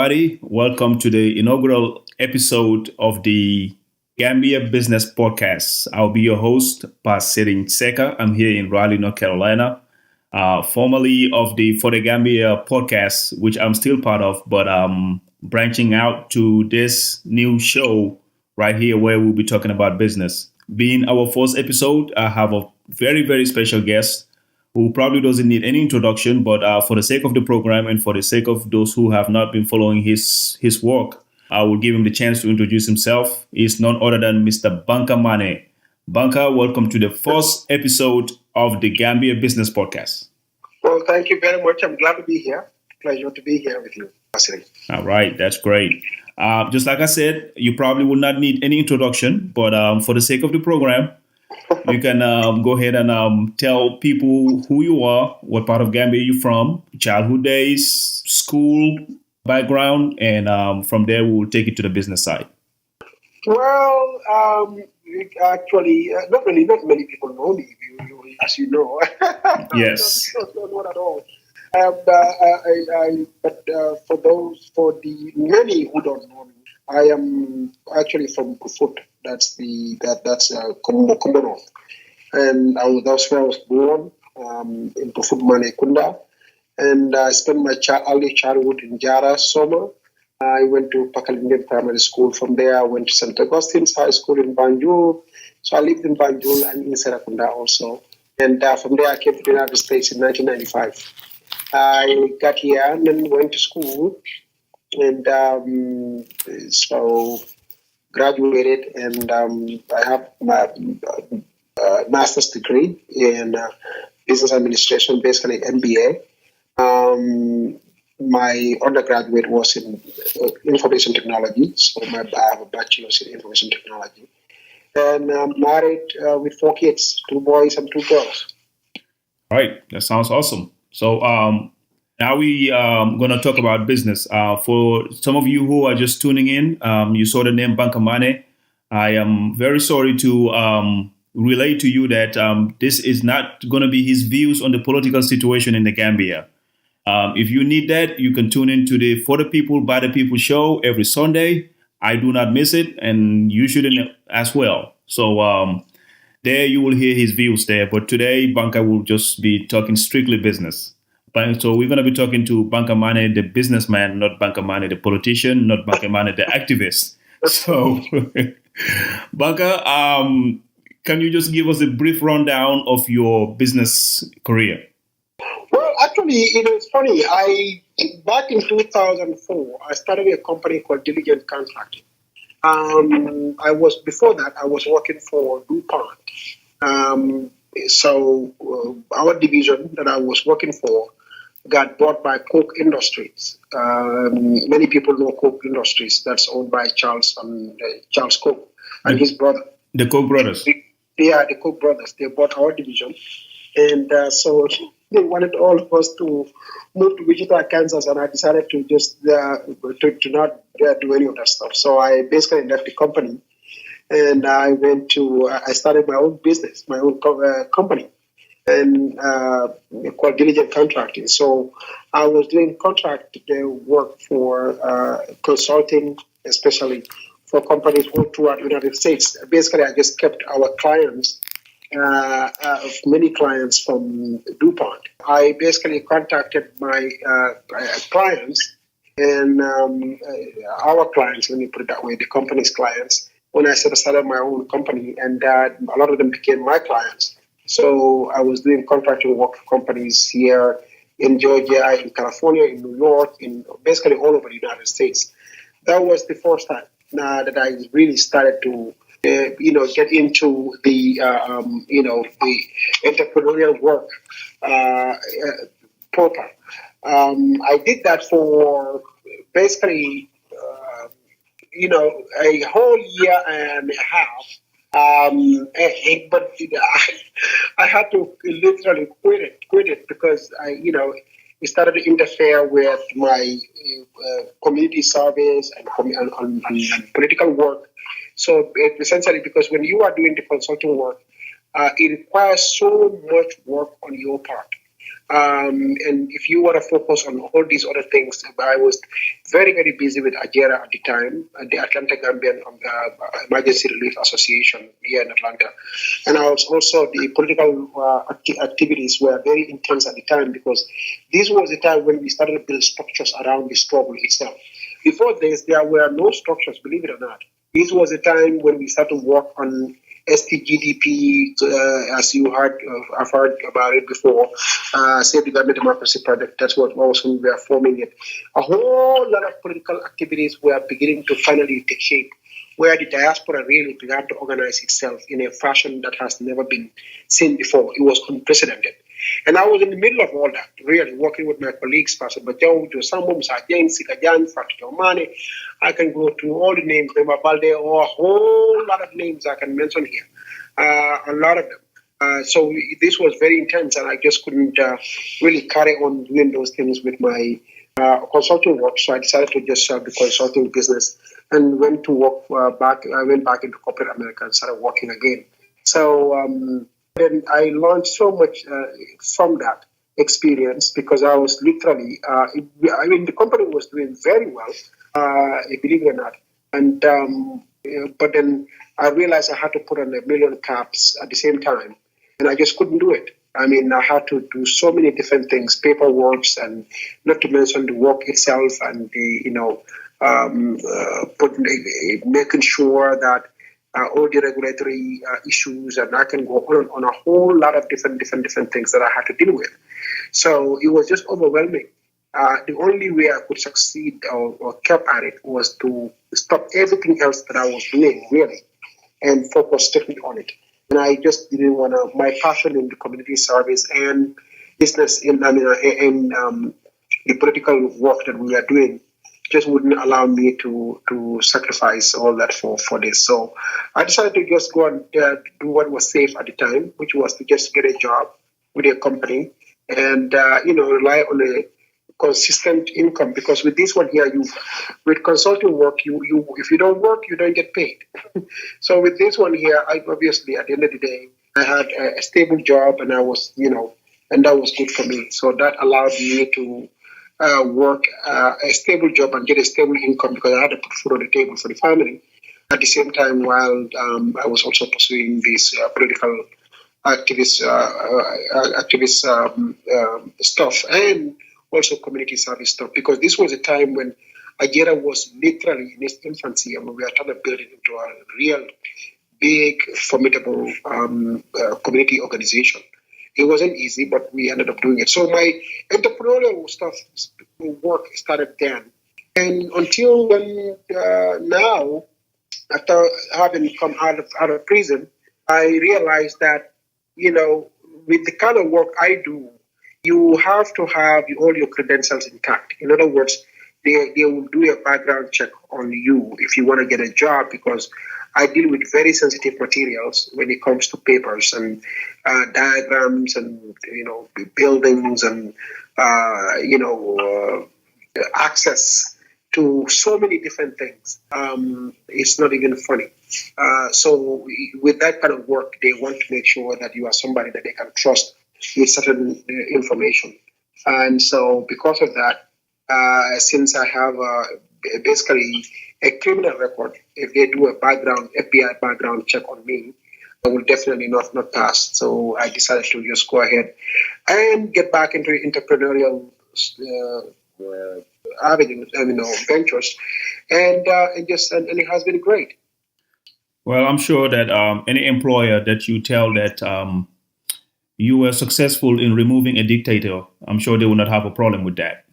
everybody. Welcome to the inaugural episode of the Gambia Business Podcast. I'll be your host, Pasirin Seka. I'm here in Raleigh, North Carolina, formerly of the For the Gambia podcast, which I'm still part of, but branching out to this new show right here where we'll be talking about business. Being our first episode, I have a very, very special guest who probably doesn't need any introduction, but for the sake of the program and for the sake of those who have not been following his work, I will give him the chance to introduce himself. He's none other than Mr. Banka Manneh. Banka, welcome to the first episode of the Gambia Business Podcast. Well, thank you very much. I'm glad to be here. Pleasure to be here with you. All right, that's great. Just like I said, you probably will not need any introduction, but for the sake of the program, you can go ahead and tell people who you are, what part of Gambia you're from, childhood days, school background, and from there we will take it to the business side. Well, actually, not many people know me, as you know. Yes. Not at all. For the many who don't know me, I am actually from Kufut. That's Kumbo North, and that's where I was born in Kufut Manekunda, and I spent my early childhood in Jara, Soma. I went to Pakalingen Primary School. From there, I went to St. Augustine's High School in Banjul. So I lived in Banjul and in Serakunda also. And from there, I came to the United States in 1995. I got here and then went to school, and so graduated, and I have my master's degree in business administration, basically MBA. My undergraduate was in information technology, so I have a bachelor's in information technology. And I'm married with 4 kids, 2 boys and 2 girls. All right, that sounds awesome. So now we going to talk about business. For some of you who are just tuning in, you saw the name Banka Manneh. I am very sorry to relay to you that this is not going to be his views on the political situation in the Gambia. If you need that, you can tune into the For the People, By the People show every Sunday. I do not miss it, and you shouldn't as well. So there you will hear his views there. But today, Banka will just be talking strictly business. So we're going to be talking to Banka Manneh, the businessman, not Banka Manneh, the politician, not Banka Manneh, the activist. So, Banka, can you just give us a brief rundown of your business career? Well, actually, it's funny. Back in 2004, I started a company called Diligent Contracting. Before that, I was working for DuPont. So our division that I was working for got bought by Coke Industries. Many people know Coke Industries. That's owned by Charles Coke and his brother. The Coke brothers. Yeah, the Coke brothers. They bought our division, and so they wanted all of us to move to Wichita, Kansas, and I decided to just to not do any of that stuff. So I basically left the company, and I started my own business, my own company, and called Diligent Contracting. So I was doing contract work for consulting, especially for companies all throughout the United States. Basically, I just kept our clients, many clients from DuPont. I basically contacted my clients and our clients, let me put it that way, the company's clients, when I started my own company, and a lot of them became my clients. So I was doing contracting work for companies here in Georgia, in California, in New York, in basically all over the United States. That was the first time that I really started to get into the the entrepreneurial work proper. I did that for basically a whole year and a half. But I had to literally quit it because it started to interfere with my community service and political work. So essentially, because when you are doing the consulting work, it requires so much work on your part. And if you want to focus on all these other things, I was very, very busy with AJERA at the time, the Atlanta Gambian Emergency Relief Association here in Atlanta. And I was also, the political activities were very intense at the time, because this was the time when we started to build structures around the struggle itself. Before this, there were no structures, believe it or not. This was a time when we started to work on STGDP, as you heard, I've heard about it before, Save the Gambia Democracy Project. That's what was when we were forming it. A whole lot of political activities were beginning to finally take shape, where the diaspora really began to organize itself in a fashion that has never been seen before. It was unprecedented. And I was in the middle of all that, really working with my colleagues, Pastor Bajow, Josamum, Sajang, Sikajan, Fatih Manneh. I can go through all the names, Rema Balde, or a whole lot of names I can mention here, a lot of them. So this was very intense, and I just couldn't really carry on doing those things with my consulting work. So I decided to just start the consulting business and went to work back. I went back into corporate America and started working again. So then I learned so much from that experience, because I was literally, the company was doing very well, believe it or not. And but then I realized I had to put on a million caps at the same time, and I just couldn't do it. I mean, I had to do so many different things, paperwork, and not to mention the work itself, and making sure that all the regulatory issues, and I can go on a whole lot of different things that I had to deal with. So it was just overwhelming. The only way I could succeed or kept at it was to stop everything else that I was doing, really, and focus strictly on it. And I just didn't want to, my passion in the community service and business in the political work that we are doing just wouldn't allow me to sacrifice all that for this. So I decided to just go and do what was safe at the time, which was to just get a job with a company and rely on a consistent income, because with this one here, with consulting work, you if you don't work, you don't get paid. So with this one here, I obviously at the end of the day, I had a stable job, and I was and that was good for me. So that allowed me to work a stable job and get a stable income, because I had to put food on the table for the family. At the same time, while I was also pursuing this political activist stuff, and also community service stuff, because this was a time when AJERA was literally in its infancy, and we were trying to build it into a real big, formidable community organization. It wasn't easy, but we ended up doing it. So my entrepreneurial work started then. And until when now, after having come out of prison, I realized that, with the kind of work I do, you have to have all your credentials intact. In other words, they will do a background check on you if you want to get a job, because I deal with very sensitive materials when it comes to papers and diagrams and buildings and access to so many different things. It's not even funny. So with that kind of work, they want to make sure that you are somebody that they can trust with certain information. And so because of that, since I have basically a criminal record, if they do a FBI background check on me, I will definitely not pass. So I decided to just go ahead and get back into entrepreneurial ventures, and it has been great. Well, I'm sure that any employer that you tell that you were successful in removing a dictator, I'm sure they will not have a problem with that.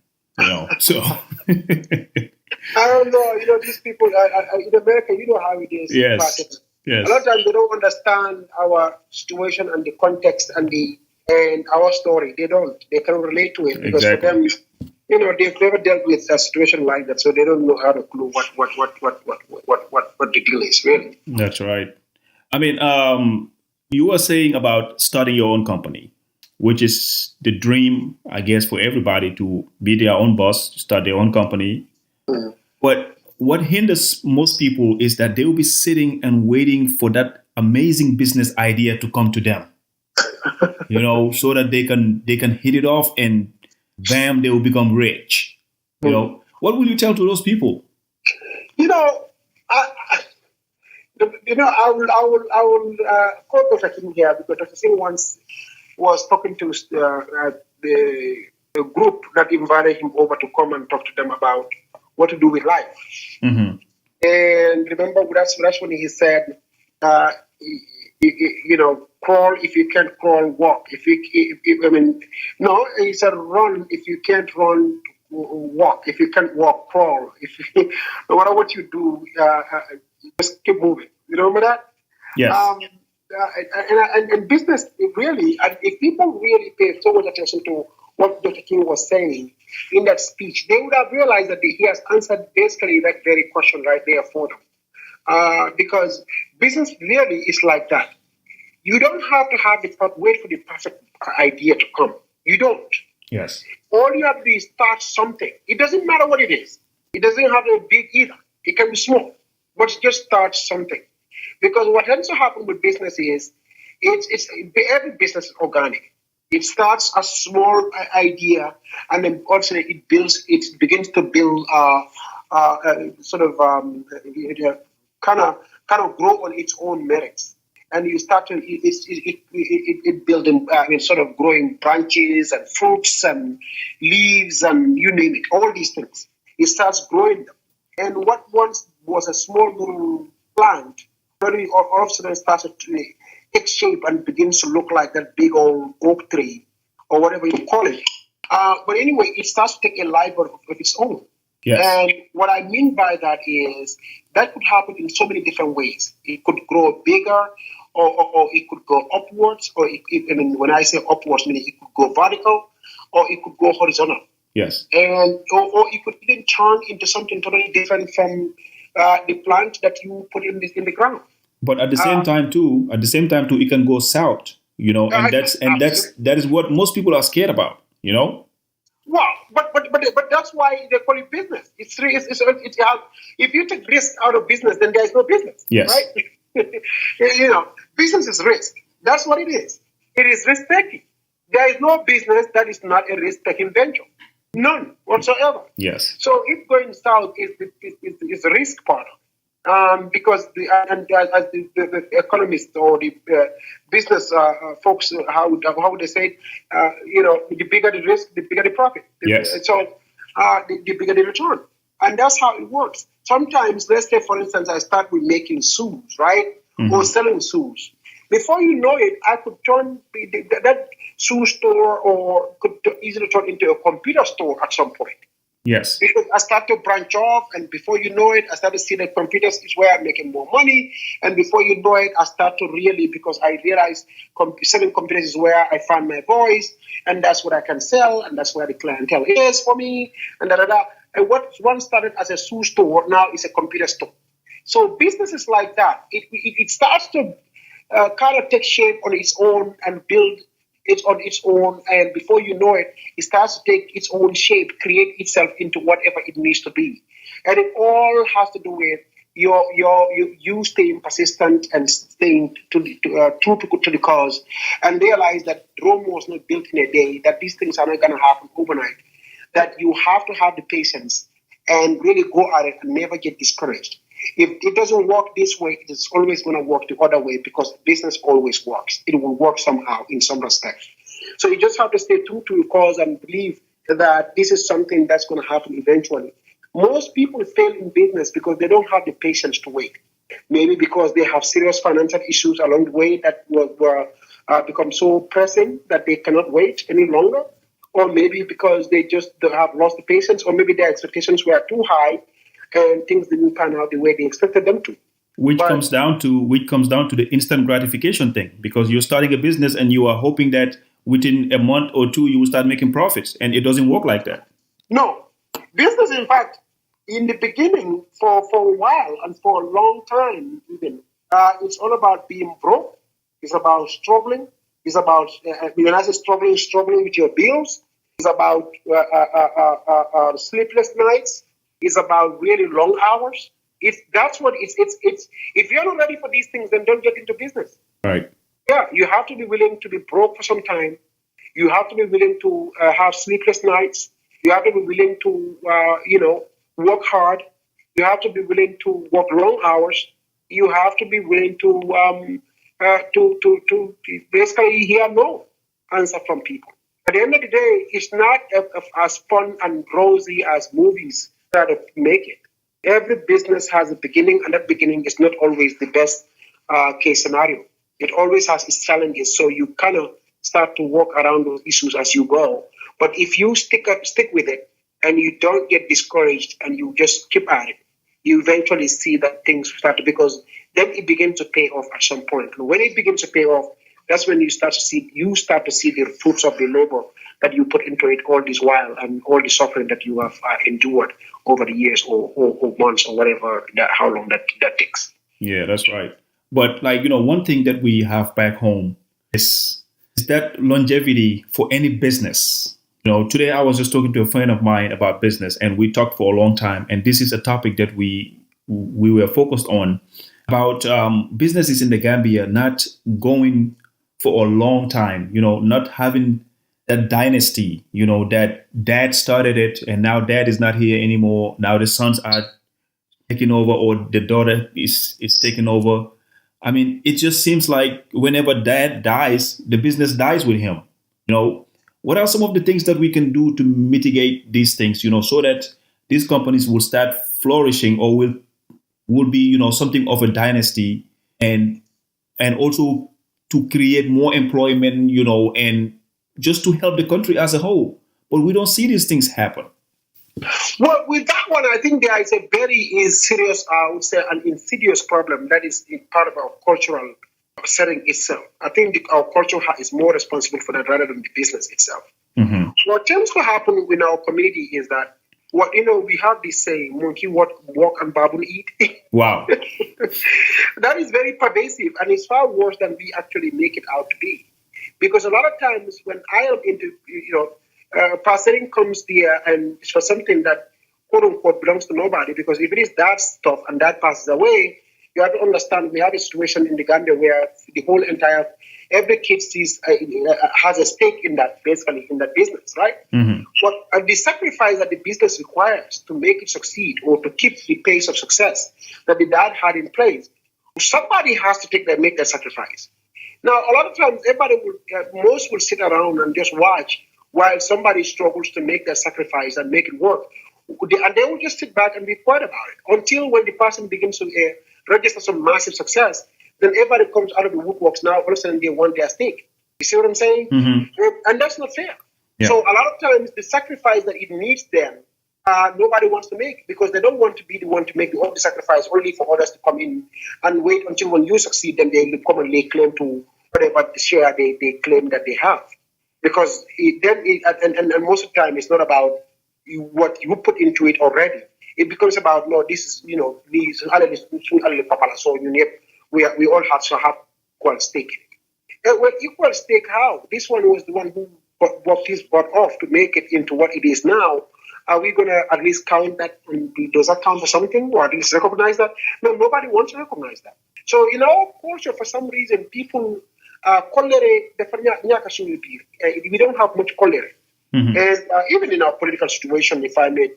So I don't know. These people in America, you know how it is. Yes. A lot of times they don't understand our situation and the context and our story. They don't. They can't relate to it, because for them, they've never dealt with a situation like that, so they don't know how to clue what the deal is, really. That's right. I mean, you were saying about starting your own company, which is the dream, I guess, for everybody to be their own boss, start their own company. Mm. But what hinders most people is that they will be sitting and waiting for that amazing business idea to come to them. so that they can hit it off and bam, they will become rich. What will you tell to those people? You know, I, I will quote Dr. King here because Dr. King once was talking to the group that invited him over to come and talk to them about what to do with life. Mm-hmm. And remember, that's when he said, uh, crawl if you can't crawl, walk. No, he said run if you can't run, walk. If you can't walk, crawl. No matter what you do, just keep moving. You remember that? Yes. And business really, and if people really pay so much attention to what Dr. King was saying in that speech, they would have realized that he has answered basically that very question right there for them. Because business really is like that. You don't have to have wait for the perfect idea to come. You don't. Yes. All you have to do is start something. It doesn't matter what it is. It doesn't have to be big either. It can be small, but just start something. Because what tends to happen with business is, every business is organic. It starts a small idea, and then also it begins to build, kind of grow on its own merits. And you start to it building, sort of growing branches and fruits and leaves and you name it, all these things. It starts growing them. And what once was a small little plant, suddenly all of a sudden starts to take shape and begins to look like that big old oak tree or whatever you call it. But anyway, it starts to take a life of its own. Yes. And what I mean by that is that could happen in so many different ways. It could grow bigger, or it could go upwards, or when I say upwards, meaning it could go vertical, or it could go horizontal. Yes. And or it could even turn into something totally different from the plant that you put in the ground. But at the same time too, it can go south. And that is what most people are scared about. Well, but that's why they call it business. If you take risk out of business, then there is no business. Yes. Right? Business is risk. That's what it is. It is risk taking. There is no business that is not a risk taking venture. None whatsoever. Yes. So if going south is the risk part of it. Because as the economists or the business folks, how would they say it? The bigger the risk, the bigger the profit. Yes. So the bigger the return, and that's how it works. Sometimes, let's say, for instance, I start with making shoes, right, or selling shoes. Before you know it, I could turn that shoe store or could easily turn into a computer store at some point. Yes. Because I start to branch off, and before you know it, I start to see that computers is where I'm making more money. And before you know it, I start to really, because I realize selling computers is where I find my voice, and that's what I can sell, and that's where the clientele is for me, and da da da. And what once started as a shoe store now is a computer store. So businesses like that, it starts to kind of take shape on its own and build it on its own, and before you know it, it starts to take its own shape, create itself into whatever it needs to be, and it all has to do with you staying persistent and staying true to the cause, and realize that Rome was not built in a day. That these things are not going to happen overnight. That you have to have the patience and really go at it and never get discouraged. If it doesn't work this way, it's always going to work the other way, because business always works. It will work somehow in some respect. So you just have to stay true to your cause and believe that this is something that's going to happen eventually. Most people fail in business because they don't have the patience to wait. Maybe because they have serious financial issues along the way that were become so pressing that they cannot wait any longer. Or maybe because they just have lost the patience, or maybe their expectations were too high and things didn't pan out the way they expected them to. Which comes down to the instant gratification thing, because you're starting a business and you are hoping that within a month or two you will start making profits, and it doesn't work like that. No. Business, in fact, in the beginning, for a while and for a long time even, it's all about being broke. It's about struggling. It's about, when I say struggling with your bills. It's about sleepless nights. It's about really long hours. If you're not ready for these things, then don't get into business. Right. Yeah, you have to be willing to be broke for some time. You have to be willing to have sleepless nights. You have to be willing to, work hard. You have to be willing to work long hours. You have to be willing to basically hear no answer from people. At the end of the day, it's not as fun and rosy as movies try to make it. Every business has a beginning, and that beginning is not always the best case scenario. It always has its challenges, so you kind of start to work around those issues as you go. But if you stick with it and you don't get discouraged and you just keep at it, you eventually see that things start to, because then it begins to pay off at some point. And when it begins to pay off, that's when you start to see the fruits of the labor that you put into it all this while, and all the suffering that you have endured over the years, or months, or whatever how long that takes. Yeah, that's right. But like, one thing that we have back home is that longevity for any business. Today I was just talking to a friend of mine about business, and we talked for a long time. And this is a topic that we were focused on about businesses in the Gambia not going for a long time. Not having that dynasty. That dad started it, and now dad is not here anymore. Now the sons are taking over, or the daughter is taking over. I mean, it just seems like whenever dad dies, the business dies with him. What are some of the things that we can do to mitigate these things, so that these companies will start flourishing, or will be, something of a dynasty, and also to create more employment, and just to help the country as a whole. But we don't see these things happen. Well, with that one, I think there is a very serious, I would say, an insidious problem that is part of our cultural setting itself. I think our culture is more responsible for that rather than the business itself. Mm-hmm. What tends to happen in our community is that, we have this saying, monkey walk and baboon eat. Wow. That is very pervasive, and it's far worse than we actually make it out to be. Because a lot of times when I am into, pastoring comes there, and it's for something that quote unquote belongs to nobody, because if it is that stuff and that passes away, you have to understand we have a situation in the Gambia where the whole every kid has a stake in that, basically, in that business, right? Mm-hmm. But the sacrifice that the business requires to make it succeed, or to keep the pace of success that the dad had in place, somebody has to make that sacrifice. Now, a lot of times, most will sit around and just watch while somebody struggles to make that sacrifice and make it work. And they will just sit back and be quiet about it until when the person begins to register some massive success, then everybody comes out of the woodworks. Now, all of a sudden, they want their stake. You see what I'm saying? Mm-hmm. And that's not fair. Yeah. So a lot of times, the sacrifice that it needs then, nobody wants to make, because they don't want to be the one to make all the sacrifice only for others to come in and wait until when you succeed, then they come and lay claim to whatever the share they claim that they have. Because and most of the time, it's not about what you put into it already. It becomes about, no, this is, so we all have to have equal stake in it. Well, equal stake how? This one was the one who bought off to make it into what it is now. Are we going to at least count that? Does that count for something, or at least recognize that? No, nobody wants to recognize that. So in our culture, for some reason, people we don't have much cholera. Mm-hmm. And even in our political situation, if I may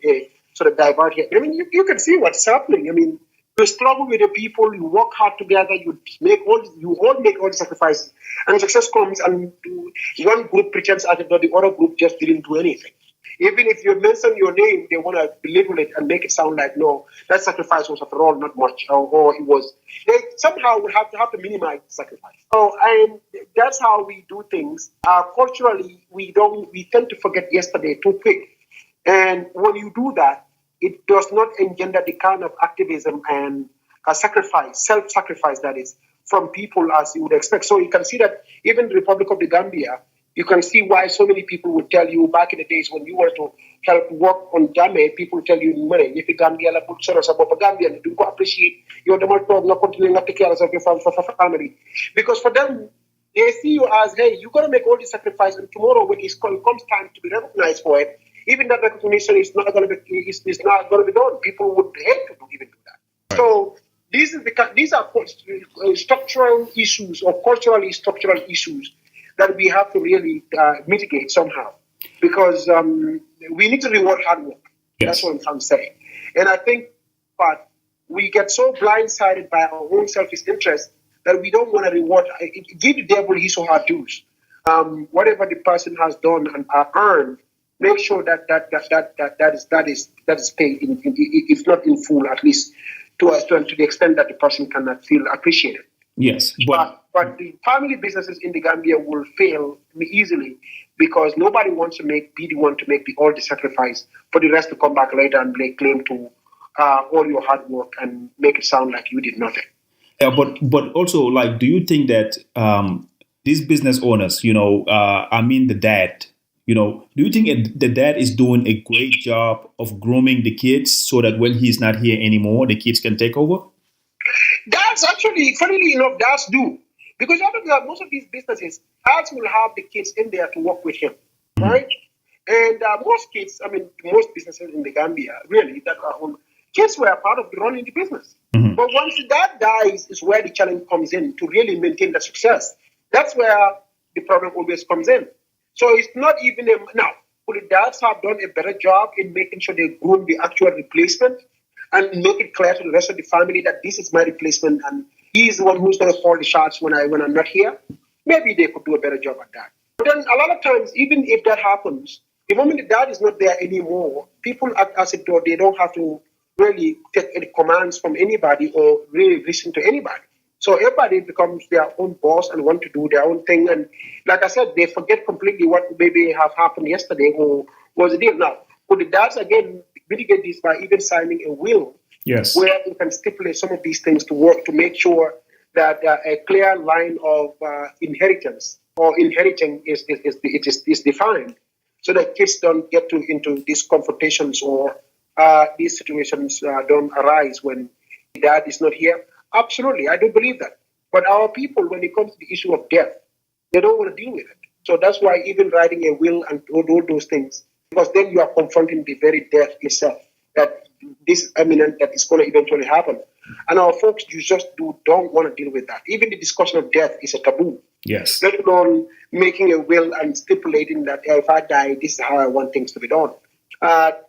sort of divert here, I mean, you can see what's happening. I mean, you struggle with the people, you work hard together, you all make all the sacrifices, and success comes, and one group pretends as if the other group just didn't do anything. Even if you mention your name, they want to belittle it and make it sound like, no, that sacrifice was after all not much, or it was. They somehow would have to minimize the sacrifice. So, and that's how we do things. Culturally, we tend to forget yesterday too quick. And when you do that, it does not engender the kind of activism and sacrifice, self-sacrifice that is, from people as you would expect. So you can see that even the Republic of the Gambia, you can see why so many people would tell you back in the days when you were to help work on Jame, people would tell you, if you Gambia la put sort of Gambia, you go appreciate your demand to continue to take care of your family. Because for them, they see you as, hey, you got to make all this sacrifice, and tomorrow when it comes time to be recognized for it, even that recognition is not going to be done. People would hate to even do that. Right. So this is these are structural issues or culturally structural issues that we have to really mitigate somehow, because we need to reward hard work. Yes. That's what I'm trying to say. And I think, but we get so blindsided by our own selfish interest that we don't want to reward. Give the devil his or her dues. Whatever the person has done and earned, make sure that is paid, if not in full, at least to the extent that the person cannot feel appreciated. Yes, but the family businesses in the Gambia will fail easily because nobody wants to be the one to make all the sacrifice for the rest to come back later and lay claim to all your hard work and make it sound like you did nothing. Yeah, but also, like, do you think that these business owners, the dad, do you think the dad is doing a great job of grooming the kids so that when he's not here anymore, the kids can take over? That's actually, funnily enough, dads do. Because most of these businesses, dads will have the kids in there to work with him, right? And most businesses in the Gambia, really, that are on, kids were a part of running the business. Mm-hmm. But once the dad dies is where the challenge comes in to really maintain the success. That's where the problem always comes in. So it's not even now, could the dads have done a better job in making sure they groom the actual replacement and make it clear to the rest of the family that this is my replacement and he's the one who's going to call the shots when I'm not here? Maybe they could do a better job at that. But then a lot of times, even if that happens, the moment the dad is not there anymore, people act as if they don't have to really take any commands from anybody or really listen to anybody. So everybody becomes their own boss and want to do their own thing. And like I said, they forget completely what maybe have happened yesterday or was the deal. Now, could the dads again mitigate this by even signing a will? Yes. Where you can stipulate some of these things to work to make sure that a clear line of inheritance or inheriting is defined, so that kids don't get into these confrontations or these situations don't arise when dad is not here. Absolutely, I do believe that. But our people, when it comes to the issue of death, they don't want to deal with it. So that's why even writing a will and all those things, because then you are confronting the very death itself. That this is imminent, that is going to eventually happen. And our folks, you just don't want to deal with that. Even the discussion of death is a taboo. Yes. Let alone making a will and stipulating that if I die, this is how I want things to be done.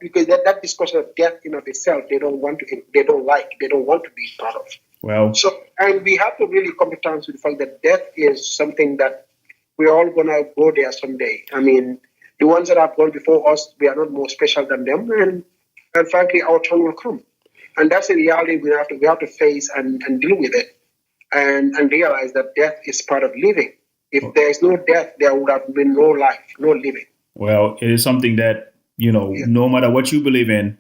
Because that discussion of death in of itself, they don't want to be part of. Well. So, and we have to really come to terms with the fact that death is something that we're all going to go there someday. I mean, the ones that have gone before us, we are not more special than them. And frankly, our turn will come. And that's a reality we have to face and deal with it and realize that death is part of living. If there is no death, there would have been no life, no living. Well, it is something that, no matter what you believe in,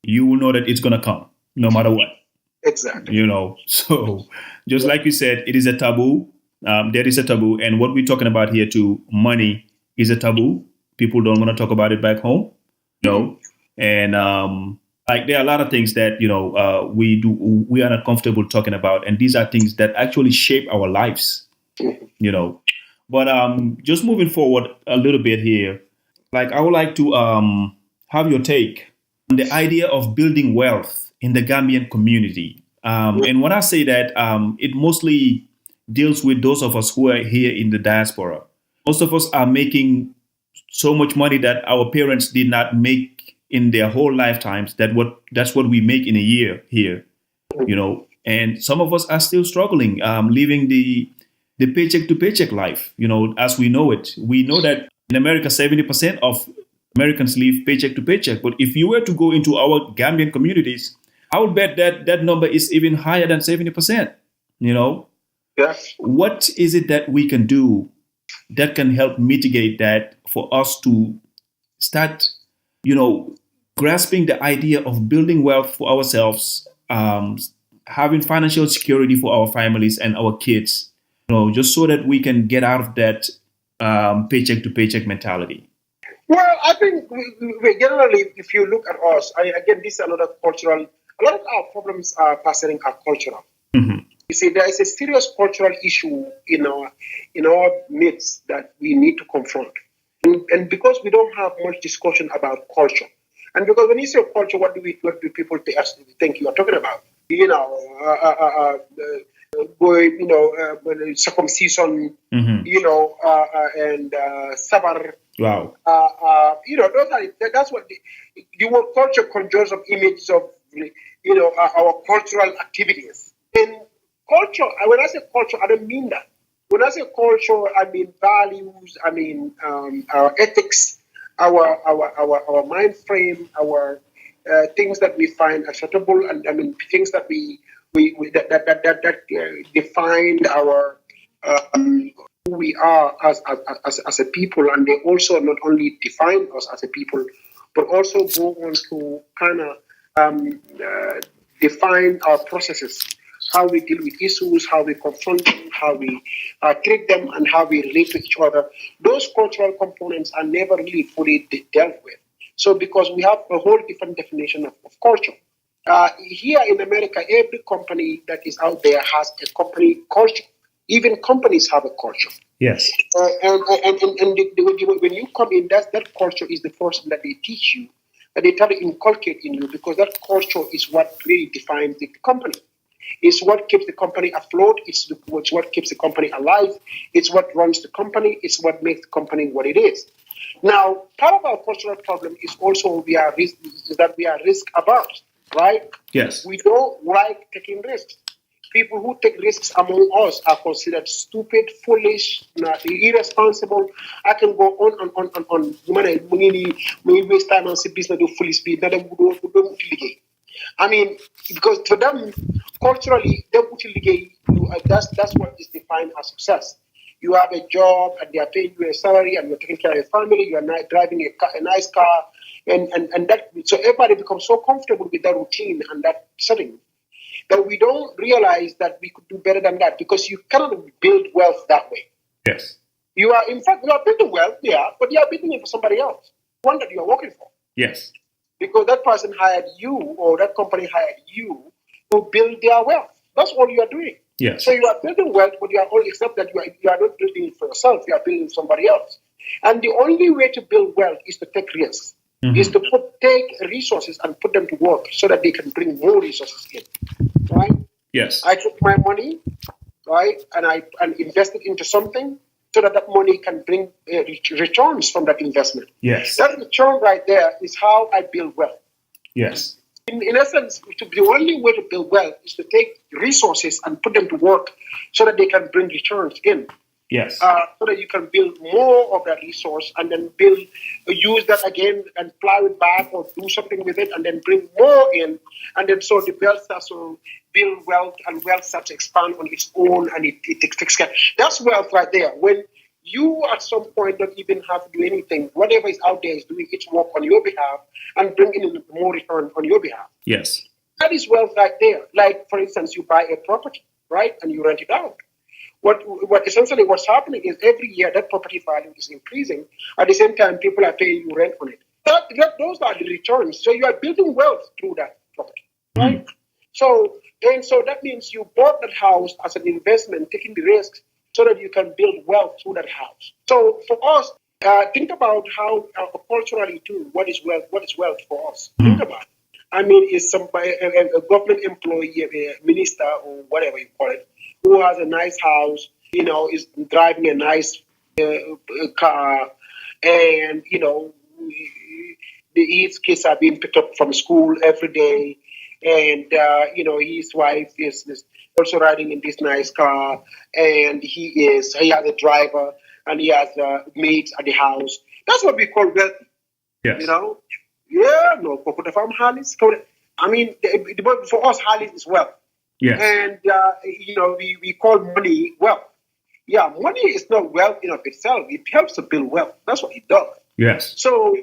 you will know that it's going to come, no matter what. Exactly. So just like you said, it is a taboo. There is a taboo. And what we're talking about here too, money is a taboo. People don't want to talk about it back home. And there are a lot of things that we are not comfortable talking about, and these are things that actually shape our lives. But just moving forward a little bit here, I would like to have your take on the idea of building wealth in the Gambian community. And when I say that, it mostly deals with those of us who are here in the diaspora. Most of us are making so much money that our parents did not make in their whole lifetimes. That's what we make in a year here, and some of us are still struggling, living the paycheck to paycheck life, as we know it. We know that in America, 70% of Americans live paycheck to paycheck. But if you were to go into our Gambian communities, I would bet that number is even higher than 70%, Yes. What is it that we can do that can help mitigate that for us to start, grasping the idea of building wealth for ourselves, having financial security for our families and our kids, just so that we can get out of that paycheck to paycheck mentality? Well, I think we generally, if you look at us, again, this is another cultural. A lot of our problems are cultural. Mm-hmm. You see, there is a serious cultural issue in our midst that we need to confront, and because we don't have much discussion about culture, and because when you say culture, what do people think you are talking about? you know, circumcision, Mm-hmm. and sabar. Wow. Those that's what the word culture conjures of images of, our cultural activities. And culture, when I say culture, I don't mean that. When I say culture, I mean values, I mean our ethics, our mind frame, our things that we find acceptable, and I mean things that we that define our who we are as a people, and they also not only define us as a people, but also go on to kind of define our processes, how we deal with issues, how we confront them, how we treat them, and how we relate to each other. Those cultural components are never really fully dealt with. So, because we have a whole different definition of culture. Here in America, every company that is out there has a company culture. Even companies have a culture. Yes. When you come in, that culture is the first thing that they teach you, that they try to inculcate in you, because that culture is what really defines the company. It's what keeps the company afloat. It's what keeps the company alive. It's what runs the company. It's what makes the company what it is. Now, part of our cultural problem is also we are risk averse, right? Yes. We don't like taking risks. People who take risks among us are considered stupid, foolish, irresponsible. I can go on and on and on. We waste time and say business do foolish speed. I mean, because to them, culturally, that's what is defined as success. You have a job and they are paying you a salary and you're taking care of your family, you are driving a nice car, and that, so everybody becomes so comfortable with that routine and that setting that we don't realize that we could do better than that, because you cannot build wealth that way. Yes. In fact, you are building wealth, yeah, but you are building it for somebody else, one that you are working for. Yes. Because that person hired you or that company hired you to build their wealth. That's all you are doing. Yes. So you are building wealth, but you are all, except that you are not building it for yourself, you are building somebody else. And the only way to build wealth is to take risks, is to take resources and put them to work so that they can bring more resources in. Right? Yes. I took my money, right, and invested into something so that that money can bring returns from that investment. Yes. That return right there is how I build wealth. Yes. In essence, the only way to build wealth is to take resources and put them to work so that they can bring returns in. Yes. So that you can build more of that resource and then use that again and plow it back or do something with it and then bring more in. And then so the wealth starts to build wealth and wealth starts to expand on its own and it takes care. That's wealth right there. When you at some point don't even have to do anything, whatever is out there is doing its work on your behalf and bringing in more return on your behalf. Yes. That is wealth right there. Like, for instance, you buy a property, right, and you rent it out. What essentially what's happening is every year that property value is increasing. At the same time, people are paying you rent on it. Those are the returns. So you are building wealth through that property, right? So that means you bought that house as an investment, taking the risks so that you can build wealth through that house. So for us, think about how culturally too, what is wealth? What is wealth for us? Think about it. I mean, is somebody a government employee, a minister or whatever you call it, who has a nice house, is driving a nice car, and his kids are being picked up from school every day, and his wife is also riding in this nice car, and he has a driver, and he has maids at the house. That's what we call wealthy. Yes. Yeah, no, Kokota Farm Harleys. I mean, for us, Harleys is wealth. Yes. And, we call money wealth. Yeah, money is not wealth in of itself. It helps to build wealth. That's what it does. Yes. So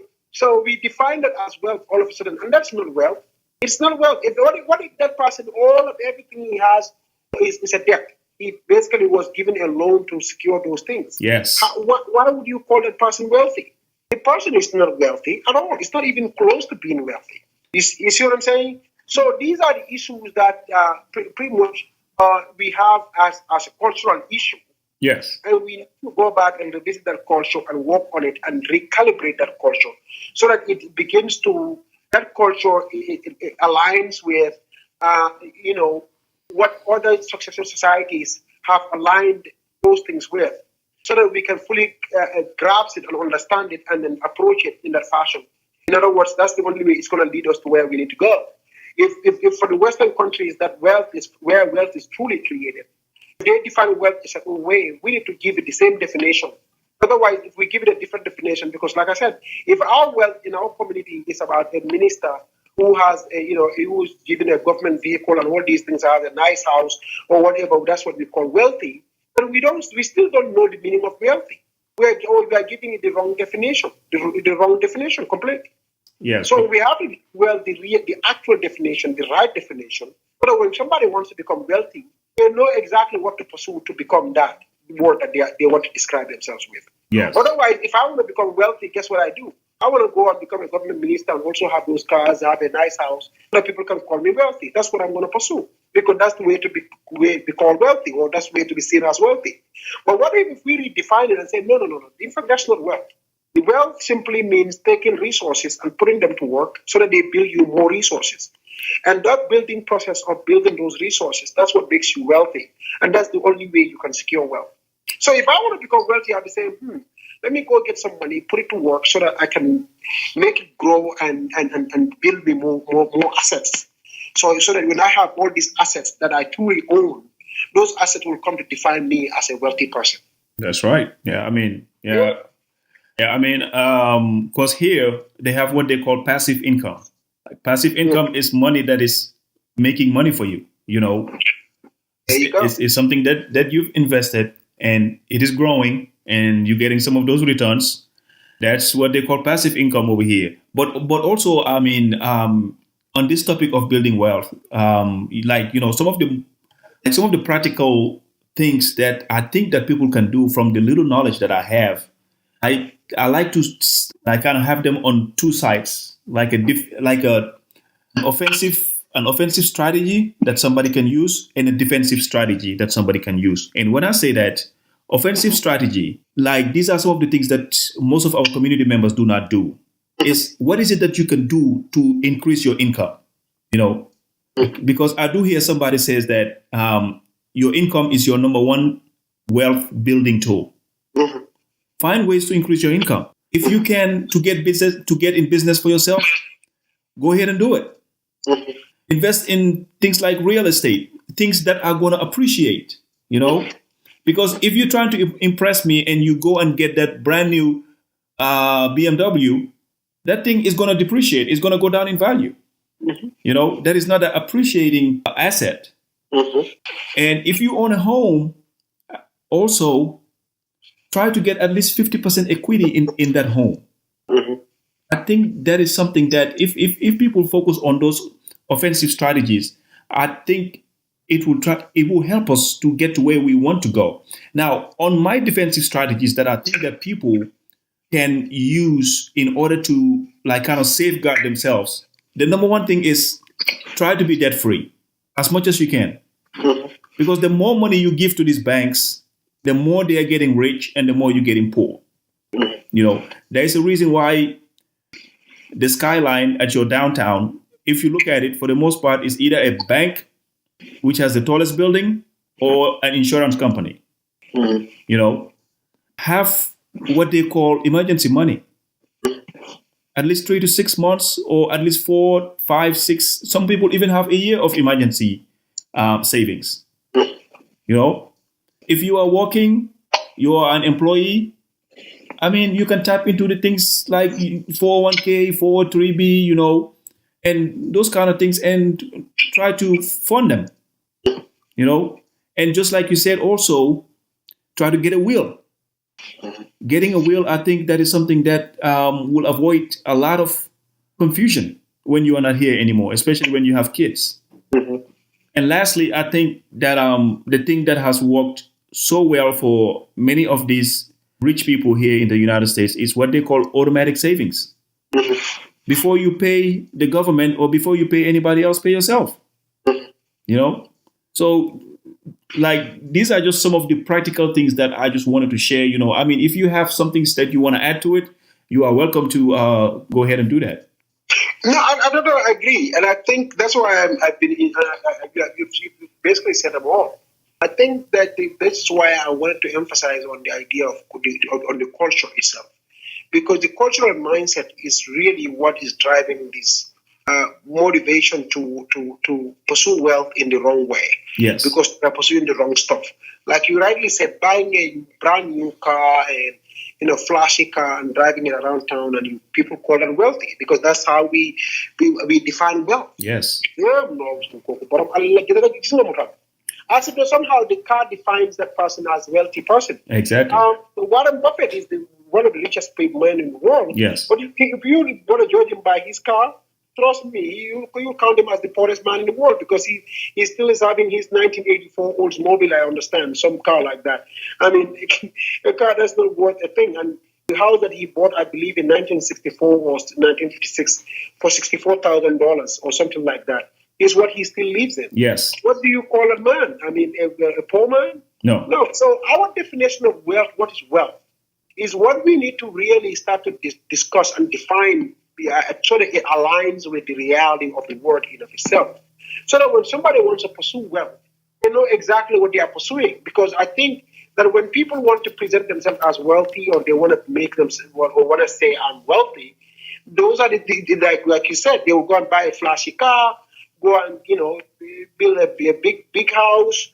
we define that as wealth all of a sudden, and that's not wealth. It's not wealth. What if that person, all of everything he has is a debt? He basically was given a loan to secure those things. Yes. Why would you call that person wealthy? The person is not wealthy at all. It's not even close to being wealthy. You see what I'm saying? So these are the issues that pretty much we have as a cultural issue. Yes. And we need to go back and revisit that culture and work on it and recalibrate that culture so that it begins to, that culture it aligns with you know, what other successful societies have aligned those things with, so that we can fully grasp it and understand it and then approach it in that fashion. In other words, that's the only way it's going to lead us to where we need to go. If for the Western countries that wealth is where wealth is truly created, if they define wealth a certain way, we need to give it the same definition. Otherwise, if we give it a different definition, because like I said, if our wealth in our community is about a minister who has, who's given a government vehicle and all these things, has a nice house or whatever, that's what we call wealthy, then we still don't know the meaning of wealthy. We are giving it the wrong definition, the wrong definition completely. Yeah. So we have to the actual definition, the right definition. But when somebody wants to become wealthy, they know exactly what to pursue to become that word that they want to describe themselves with. Yes. Otherwise, if I want to become wealthy, guess what I do? I want to go and become a government minister and also have those cars, have a nice house, so that people can call me wealthy. That's what I'm going to pursue, because that's the way to be called wealthy, or that's the way to be seen as wealthy. But what if we redefine it and say, no. In fact, that's not wealth. The wealth simply means taking resources and putting them to work so that they build you more resources. And that building process of building those resources, that's what makes you wealthy. And that's the only way you can secure wealth. So if I want to become wealthy, I'll be saying, let me go get some money, put it to work so that I can make it grow and build me more assets. So that when I have all these assets that I truly own, those assets will come to define me as a wealthy person. That's right. Yeah, I mean, because here they have what they call passive income. Like, passive income is money that is making money for you. There you go. It's something that you've invested and it is growing and you're getting some of those returns. That's what they call passive income over here. But also, on this topic of building wealth, some of the practical things that I think that people can do from the little knowledge that I have, I like to kind of have them on two sides, like an offensive strategy that somebody can use and a defensive strategy that somebody can use. And when I say that, offensive strategy, like these are some of the things that most of our community members do not do, is what is it that you can do to increase your income? Because I do hear somebody says that your income is your number one wealth building tool. Mm-hmm. Find ways to increase your income. If you can to get in business for yourself, go ahead and do it. Mm-hmm. Invest in things like real estate, things that are going to appreciate, because if you're trying to impress me and you go and get that brand new BMW, that thing is going to depreciate. It's going to go down in value. Mm-hmm. That is not an appreciating asset. Mm-hmm. And if you own a home, also try to get at least 50% equity in that home. Mm-hmm. I think that is something that if people focus on those offensive strategies, I think it will help us to get to where we want to go. Now, on my defensive strategies that I think that people can use in order to kind of safeguard themselves, the number one thing is try to be debt free as much as you can. Mm-hmm. Because the more money you give to these banks, the more they are getting rich and the more you're getting poor. There is a reason why the skyline at your downtown, if you look at it, for the most part, is either a bank, which has the tallest building, or an insurance company. Mm-hmm. Have what they call emergency money. At least 3 to 6 months, or at least 4, 5, 6. Some people even have a year of emergency savings. If you are working, you are an employee, you can tap into the things like 401k, 403b, and those kind of things, and try to fund them, And just like you said, also try to get a will. Getting a will, I think that is something that will avoid a lot of confusion when you are not here anymore, especially when you have kids. Mm-hmm. And lastly, I think that the thing that has worked so well for many of these rich people here in the United States is what they call automatic savings. Mm-hmm. Before you pay the government or before you pay anybody else, pay yourself. So these are just some of the practical things that I just wanted to share. If you have some things that you want to add to it, you are welcome to go ahead and do that. No, I don't agree, and I think that's why I've been. You basically said them all. I think that that's why I wanted to emphasize on the idea of on the culture itself, because the cultural mindset is really what is driving this motivation to pursue wealth in the wrong way. Yes. Because they're pursuing the wrong stuff. Like you rightly said, buying a brand new car and flashy car and driving it around town, and people call that wealthy because that's how we define wealth. Yes. Yeah, no, as if somehow the car defines that person as a wealthy person. Exactly. Warren Buffett is one of the richest men in the world. Yes. But if you want to judge him by his car, trust me, you count him as the poorest man in the world because he still is having his 1984 Oldsmobile, I understand, some car like that. I mean, a car that's not worth a thing. And the house that he bought, I believe, in 1964 or 1956 for $64,000 or something like that is what he still lives in. Yes. What do you call a man? I mean, a poor man? No. No. So our definition of wealth, what is wealth, is what we need to really start to discuss and define so that it aligns with the reality of the word in of itself. So that when somebody wants to pursue wealth, they know exactly what they are pursuing. Because I think that when people want to present themselves as wealthy, or they want to make themselves, or want to say I'm wealthy, those are like you said, they will go and buy a flashy car, go and build a big house,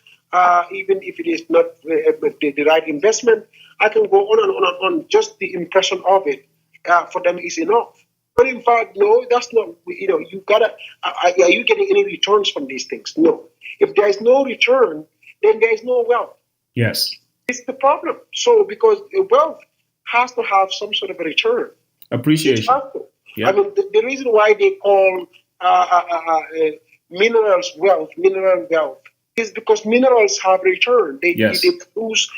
even if it is not the right investment. I can go on and on and on. Just the impression of it for them is enough. But in fact, no, that's not. You gotta. Are you getting any returns from these things? No. If there is no return, then there is no wealth. Yes. It's the problem. So because wealth has to have some sort of a return. Appreciation. Yeah. I mean, the reason why they call mineral wealth, is because minerals have return. They produce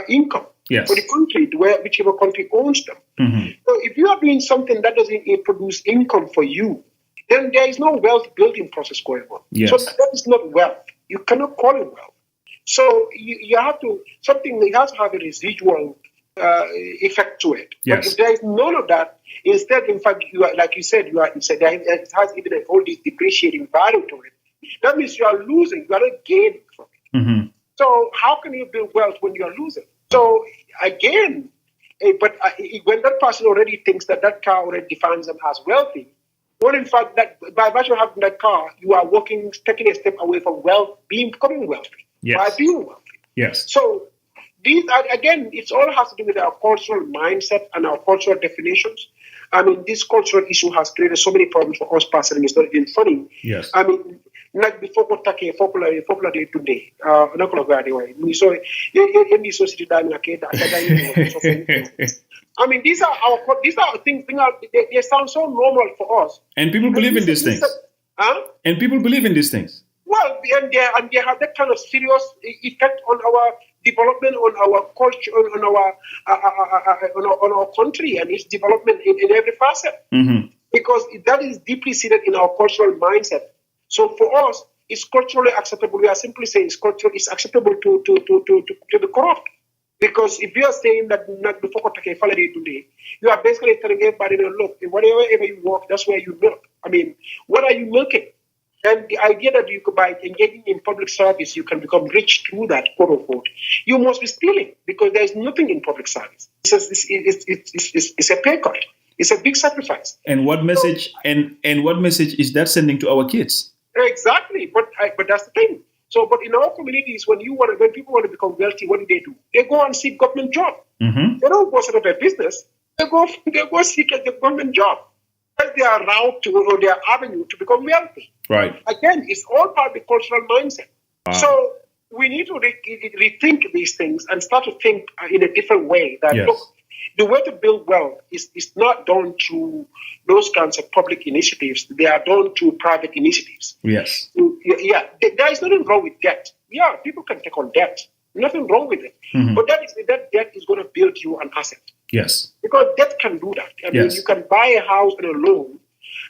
income for the country, whichever country owns them. Mm-hmm. So if you are doing something that doesn't produce income for you, then there is no wealth building process going on. Yes. So that is not wealth. You cannot call it wealth. So you have to, something that has to have a residual effect to it. Yes. But if there is none of that, instead, in fact, like you said, it has even all this depreciating value to it. That means you are losing, you are not gaining from it. Mm-hmm. So how can you build wealth when you are losing? So again, when that person already thinks that car already defines them as wealthy, well, in fact, that by virtue of having that car, you are taking a step away from becoming wealthy. Yes. By being wealthy. Yes. So these are, again, it all has to do with our cultural mindset and our cultural definitions. I mean, this cultural issue has created so many problems for us personally. It's not even funny. Yes. I mean, like before we take popular today. Not anyway. So society. I mean, these are things. They sound so normal for us. And people believe in these things. And people believe in these things. Well, and they have that kind of serious effect on our development, on our culture, on our country and its development in every facet. Mm-hmm. Because that is deeply seated in our cultural mindset. So for us, it's culturally acceptable. We are simply saying it's acceptable to the corrupt. Because if you are saying that not before today, you are basically telling everybody, look, whatever you work, that's where you milk. I mean, what are you milking? And the idea that you could, by engaging in public service, you can become rich through that, quote unquote, you must be stealing because there is nothing in public service. It's a pay cut. It's a big sacrifice. And what message? And what message is that sending to our kids? Exactly, but that's the thing. So, but in our communities, when people want to become wealthy, what do? They go and seek government job. Mm-hmm. They don't go set up a business. They go seek a government job. That's their route or their avenue to become wealthy. Right. Again, it's all part of the cultural mindset. Wow. So we need to rethink these things and start to think in a different way. That look, the way to build wealth is not done through those kinds of public initiatives. They are done through private initiatives. Yes. Yeah. There is nothing wrong with debt. Yeah, people can take on debt. Nothing wrong with it. Mm-hmm. But that debt is going to build you an asset. Yes. Because debt can do that. I mean, you can buy a house on a loan,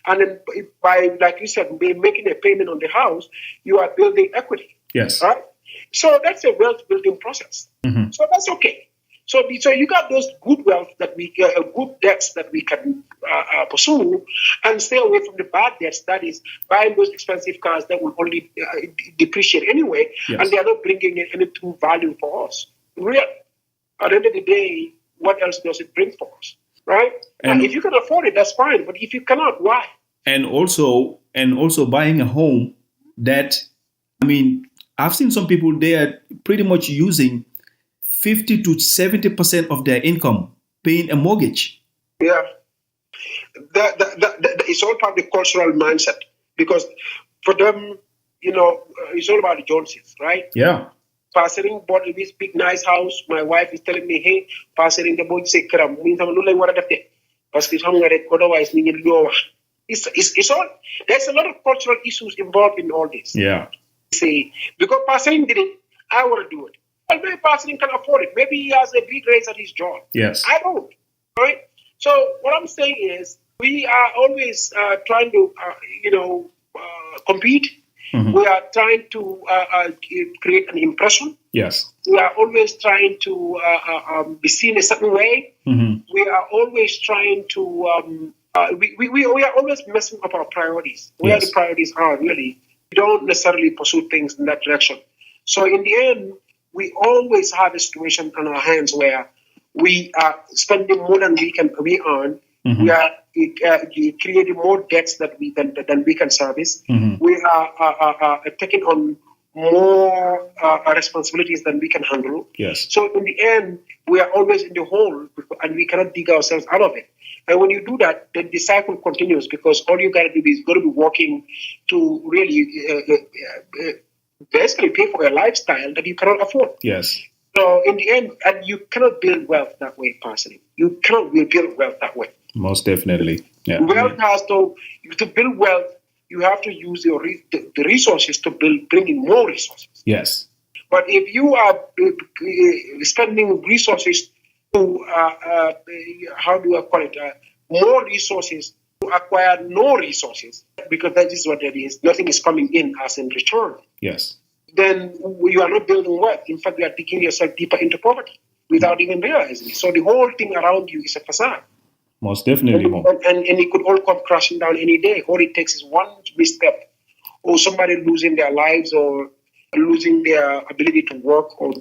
and then by, like you said, making a payment on the house, you are building equity. Yes. Right? So that's a wealth building process. Mm-hmm. So that's okay. So you got those good wealth that good debts that we can pursue, and stay away from the bad debts. That is buying those expensive cars that will only depreciate anyway, Yes. and they are not bringing in any true value for us. Real. At the end of the day, what else does it bring for us, right? And if you can afford it, that's fine. But if you cannot, why? and also buying a home that, I mean, I've seen some people, they are pretty much using 50 to 70% of their income paying a mortgage. Yeah, it's all part of the cultural mindset, because for them, it's all about the Joneses, right? Yeah. Passing bought this big nice house. My wife is telling me, hey, passing the boy say kram means I'm not what I because otherwise it's all, there's a lot of cultural issues involved in all this. Yeah. See, because passing did it, I want to do it. Well, maybe passing can afford it. Maybe he has a big raise at his job. Yes. I don't. Right? So what I'm saying is we are always trying to compete. Mhm. We are trying to create an impression. Yes. We are always trying to be seen a certain way. Mhm. We are always trying to we are always messing up our priorities. Where Yes. the priorities are really, we don't necessarily pursue things in that direction. So in the end, we always have a situation on our hands where we are spending more than we earn. Mhm. We are creating more debts than we can service. Mhm. We are taking on more responsibilities than we can handle. Yes. So in the end, we are always in the hole, and we cannot dig ourselves out of it. And when you do that, then the cycle continues, because all you got to do is go to be working to really basically pay for a lifestyle that you cannot afford. Yes. So in the end, and you cannot build wealth that way, personally. You cannot build wealth that way. Most definitely. Yeah. Wealth has to build wealth. You have to use the resources to bring in more resources. Yes. But if you are spending resources to how do I call it, more resources to acquire no resources, because that is what it is. Nothing is coming in as in return. Yes. Then you are not building wealth. In fact, you are digging yourself deeper into poverty without even realizing it. So the whole thing around you is a facade. Most definitely. And it could all come crashing down any day. All it takes is one misstep, or somebody losing their lives, or losing their ability to work, or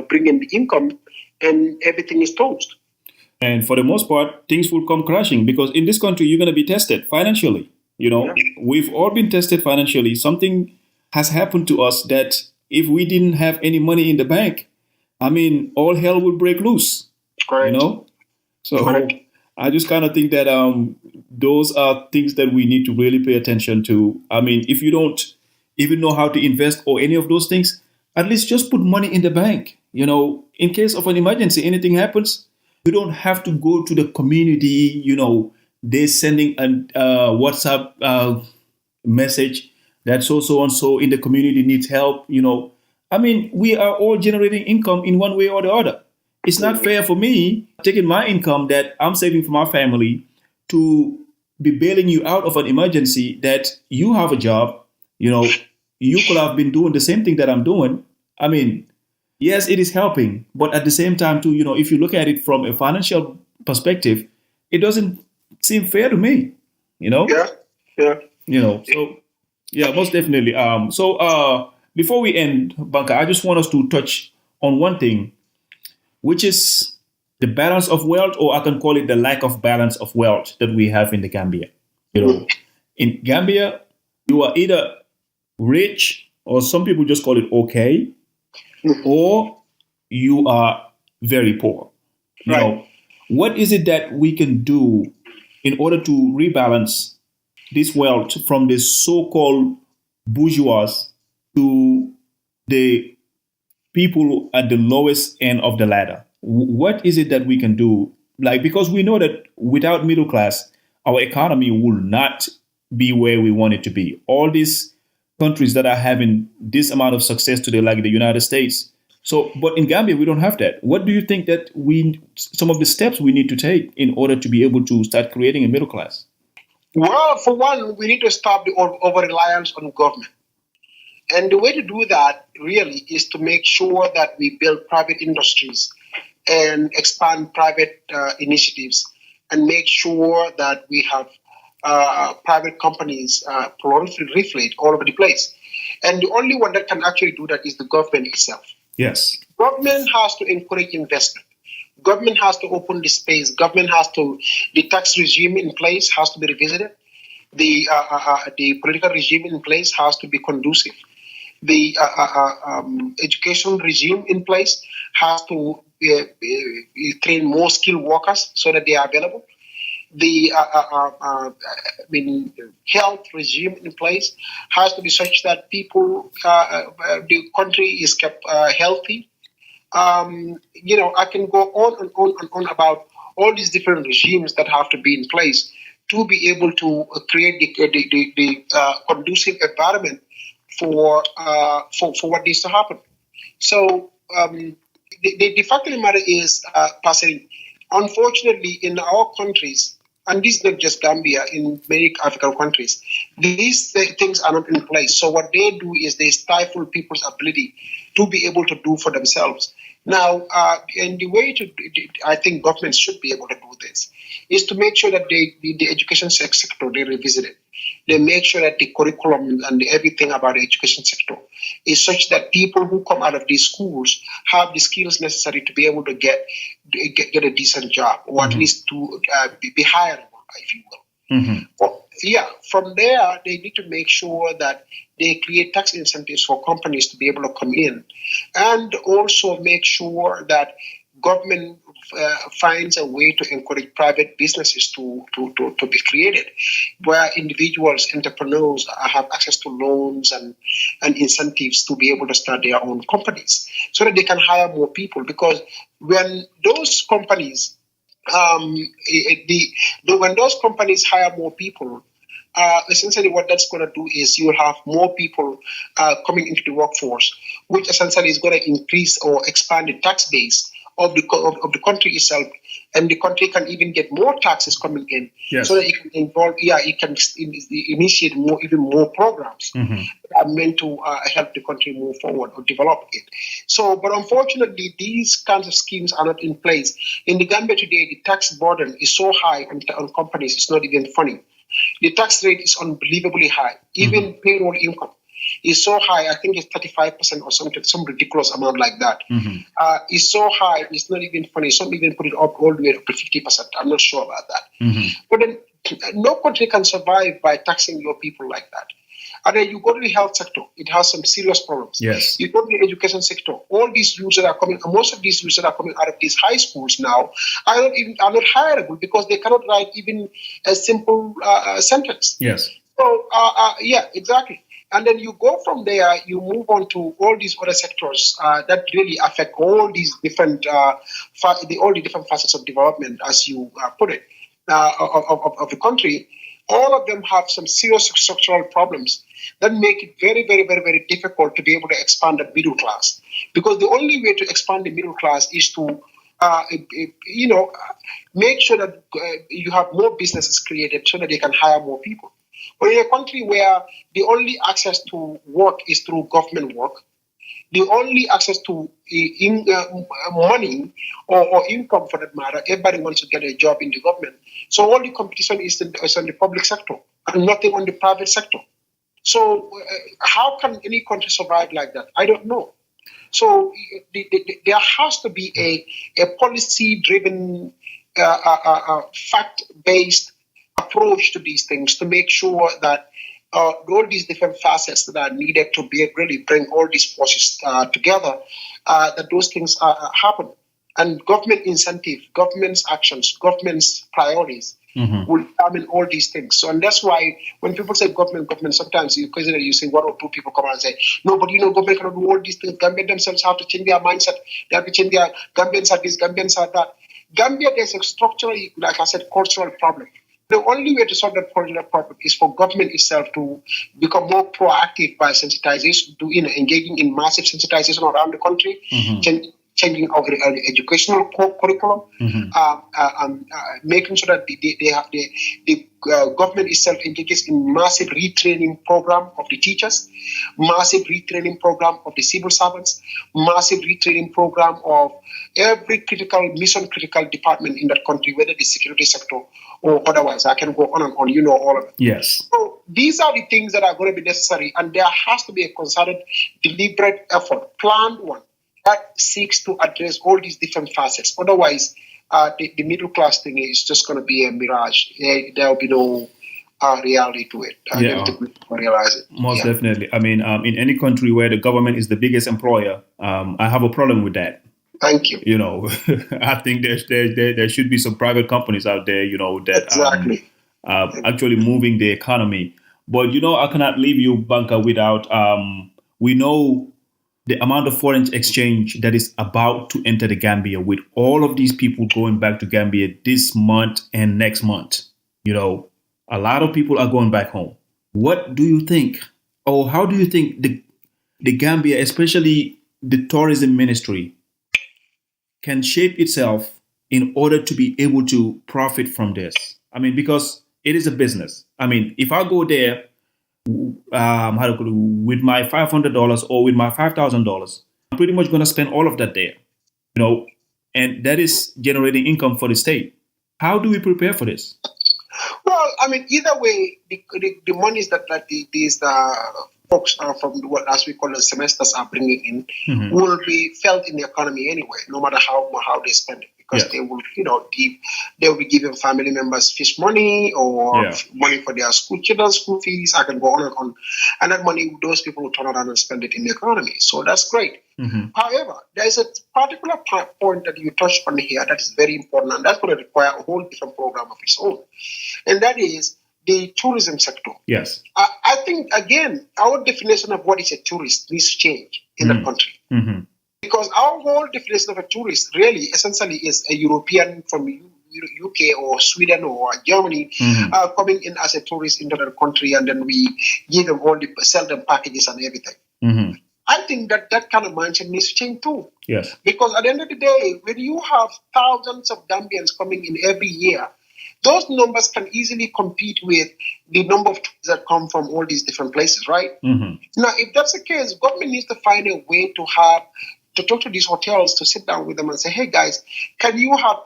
bring in the income, and everything is toast. And for the most part, things will come crashing, because in this country, you're going to be tested financially. Yeah. We've all been tested financially. Something has happened to us that if we didn't have any money in the bank, I mean, all hell will break loose. Correct. So Correct. I just kind of think that those are things that we need to really pay attention to. I mean, if you don't even know how to invest or any of those things, at least just put money in the bank. In case of an emergency, anything happens, you don't have to go to the community. They're sending a WhatsApp message that so and so in the community needs help. I mean, we are all generating income in one way or the other. It's not fair for me taking my income that I'm saving for my family to be bailing you out of an emergency that you have a job. You could have been doing the same thing that I'm doing. I mean, yes, it is helping, but at the same time, too, if you look at it from a financial perspective, it doesn't seem fair to me. Yeah. So yeah, most definitely. So before we end, Banka, I just want us to touch on one thing, which is the balance of wealth, or I can call it the lack of balance of wealth that we have in the Gambia. In Gambia, you are either rich, or some people just call it okay, or you are very poor. Right. What is it that we can do in order to rebalance this wealth from the so-called bourgeois to the people at the lowest end of the ladder? What is it that we can do? Because we know that without middle class, our economy will not be where we want it to be. All these countries that are having this amount of success today, like the United States. But in Gambia, we don't have that. What do you think that some of the steps we need to take in order to be able to start creating a middle class? Well, for one, we need to stop the over-reliance on government. And the way to do that really is to make sure that we build private industries and expand private initiatives and make sure that we have private companies proliferate all over the place. And the only one that can actually do that is the government itself. Yes. Government has to encourage investment. Government has to open the space. Government has to, the tax regime in place has to be revisited. The political regime in place has to be conducive. The education regime in place has to train more skilled workers so that they are available. The health regime in place has to be such that people, the country is kept healthy. I can go on and on and on about all these different regimes that have to be in place to be able to create the conducive environment for what needs to happen. So the fact of the matter is, passing. Unfortunately, in our countries, and this is not just Gambia, in many African countries, these things are not in place. So what they do is they stifle people's ability to be able to do for themselves. Now, and the way I think governments should be able to do this is to make sure that the education sector, they revisit it. They make sure that the curriculum and everything about the education sector is such that people who come out of these schools have the skills necessary to be able to get a decent job, or at least to be hireable, if you will. But from there, they need to make sure that they create tax incentives for companies to be able to come in, and also make sure that government finds a way to encourage private businesses to be created, where individuals, entrepreneurs have access to loans and incentives to be able to start their own companies so that they can hire more people. Because when those companies, when those companies hire more people, essentially what that's going to do is you will have more people coming into the workforce, which essentially is going to increase or expand the tax base of the country itself, and the country can even get more taxes coming in, so that it can involve, it can initiate even more programs that are meant to help the country move forward or develop it. So, but unfortunately, these kinds of schemes are not in place. In the Gambia today, the tax burden is so high on companies, it's not even funny. The tax rate is unbelievably high. Even payroll income is so high. I think it's 35% or something, some ridiculous amount like that. It's so high, it's not even funny. Some even put it up all the way up to 50%. I'm not sure about that. But then no country can survive by taxing your people like that. And then you go to the health sector, it has some serious problems. Yes. You go to the education sector, all these youths that are coming, most of these youths that are coming out of these high schools now are not hireable because they cannot write even a simple sentence. Yes. So, exactly. And then you go from there, you move on to all these other sectors that really affect all these different, all the different facets of development, as you put it, of the country. All of them have some serious structural problems that make it very, very, very, very difficult to be able to expand the middle class. Because the only way to expand the middle class is to, make sure that you have more businesses created so that they can hire more people. But in a country where the only access to work is through government work, the only access to money or income, for that matter, everybody wants to get a job in the government. So all the competition is on the public sector and nothing on the private sector. So how can any country survive like that? I don't know. So there has to be a policy-driven, fact-based approach to these things to make sure that all these different facets that are needed to be really bring all these forces together, that those things happen. And government incentive, government's actions, government's priorities will determine all these things. So, and that's why when people say government, sometimes you see one or two people come out and say, no, but government cannot do all these things. Gambians themselves have to change their mindset. They have to change their, Gambians are this, Gambians are that. Gambia, there's a structurally, like I said, cultural problem. The only way to solve that cultural problem is for government itself to become more proactive by sensitization, engaging in massive sensitization around the country, changing our educational curriculum, making sure that the government itself engages in massive retraining program of the teachers, massive retraining program of the civil servants, massive retraining program of every mission critical department in that country, whether the security sector or otherwise. I can go on and on, you know all of it. Yes. So these are the things that are going to be necessary, and there has to be a concerted, deliberate effort, planned one, that seeks to address all these different facets. Otherwise, the middle class thing is just going to be a mirage. There will be no reality to it. I don't think we realize it. Most definitely. I mean, in any country where the government is the biggest employer, I have a problem with that. Thank you. You know, I think there should be some private companies out there, you know, that exactly. Actually moving the economy. But, you know, I cannot leave you, Banka, without we know the amount of foreign exchange that is about to enter the Gambia, with all of these people going back to Gambia this month and next month. You know, a lot of people are going back home. What do you think, or how do you think the Gambia, especially the tourism ministry, can shape itself in order to be able to profit from this? I mean, because it is a business. I mean, if I go there with my $500 or with my $5,000, I'm pretty much going to spend all of that there, you know, and that is generating income for the state. How do we prepare for this? Well, I mean, either way, the monies that these folks from what as we call the semesters are bringing in will be felt in the economy anyway, no matter how they spend it, because they will, you know, they will be giving family members fish money or money for their children's school fees. I can go on and on, and that money, those people will turn around and spend it in the economy. So that's great. However, there is a particular point that you touched on here that is very important, and that's going to require a whole different program of its own, and that is the tourism sector. Yes. I think, again, our definition of what is a tourist needs to change in the country. Because our whole definition of a tourist really essentially is a European from UK or Sweden or Germany coming in as a tourist into the country, and then we give them sell them packages and everything. I think that kind of mindset needs to change too. Yes. Because at the end of the day, when you have thousands of Gambians coming in every year, those numbers can easily compete with the number of tourists that come from all these different places, right? Now, if that's the case, government needs to find a way to talk to these hotels, to sit down with them and say, hey guys, can you have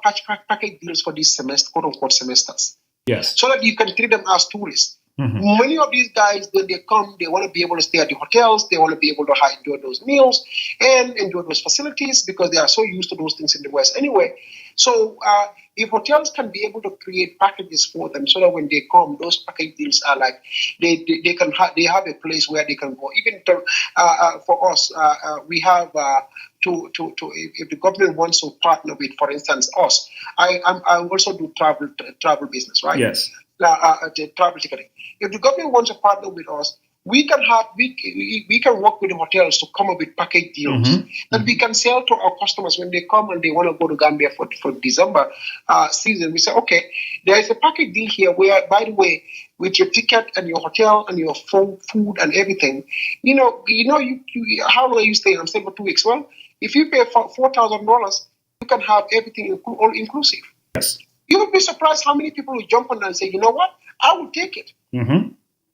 package deals for these semesters, quote unquote semesters? Yes. So that you can treat them as tourists. Many of these guys, when they come, they want to be able to stay at the hotels. They want to be able to enjoy those meals and enjoy those facilities because they are so used to those things in the West anyway. So if hotels can be able to create packages for them, so that when they come, those package deals are like they have a place where they can go. Even for us, we have if the government wants to partner with, for instance, us. I also do travel business, right? Yes. The travel ticketing. If the government wants to partner with us, we can work with the hotels to come up with package deals that we can sell to our customers when they come and they want to go to Gambia for December season. We say, okay, there is a package deal here where, by the way, with your ticket and your hotel and your food and everything, you how long are you staying? I'm staying for 2 weeks. Well, if you pay $4,000, you can have everything all inclusive. Yes. You would be surprised how many people will jump on that and say, you know what, I will take it.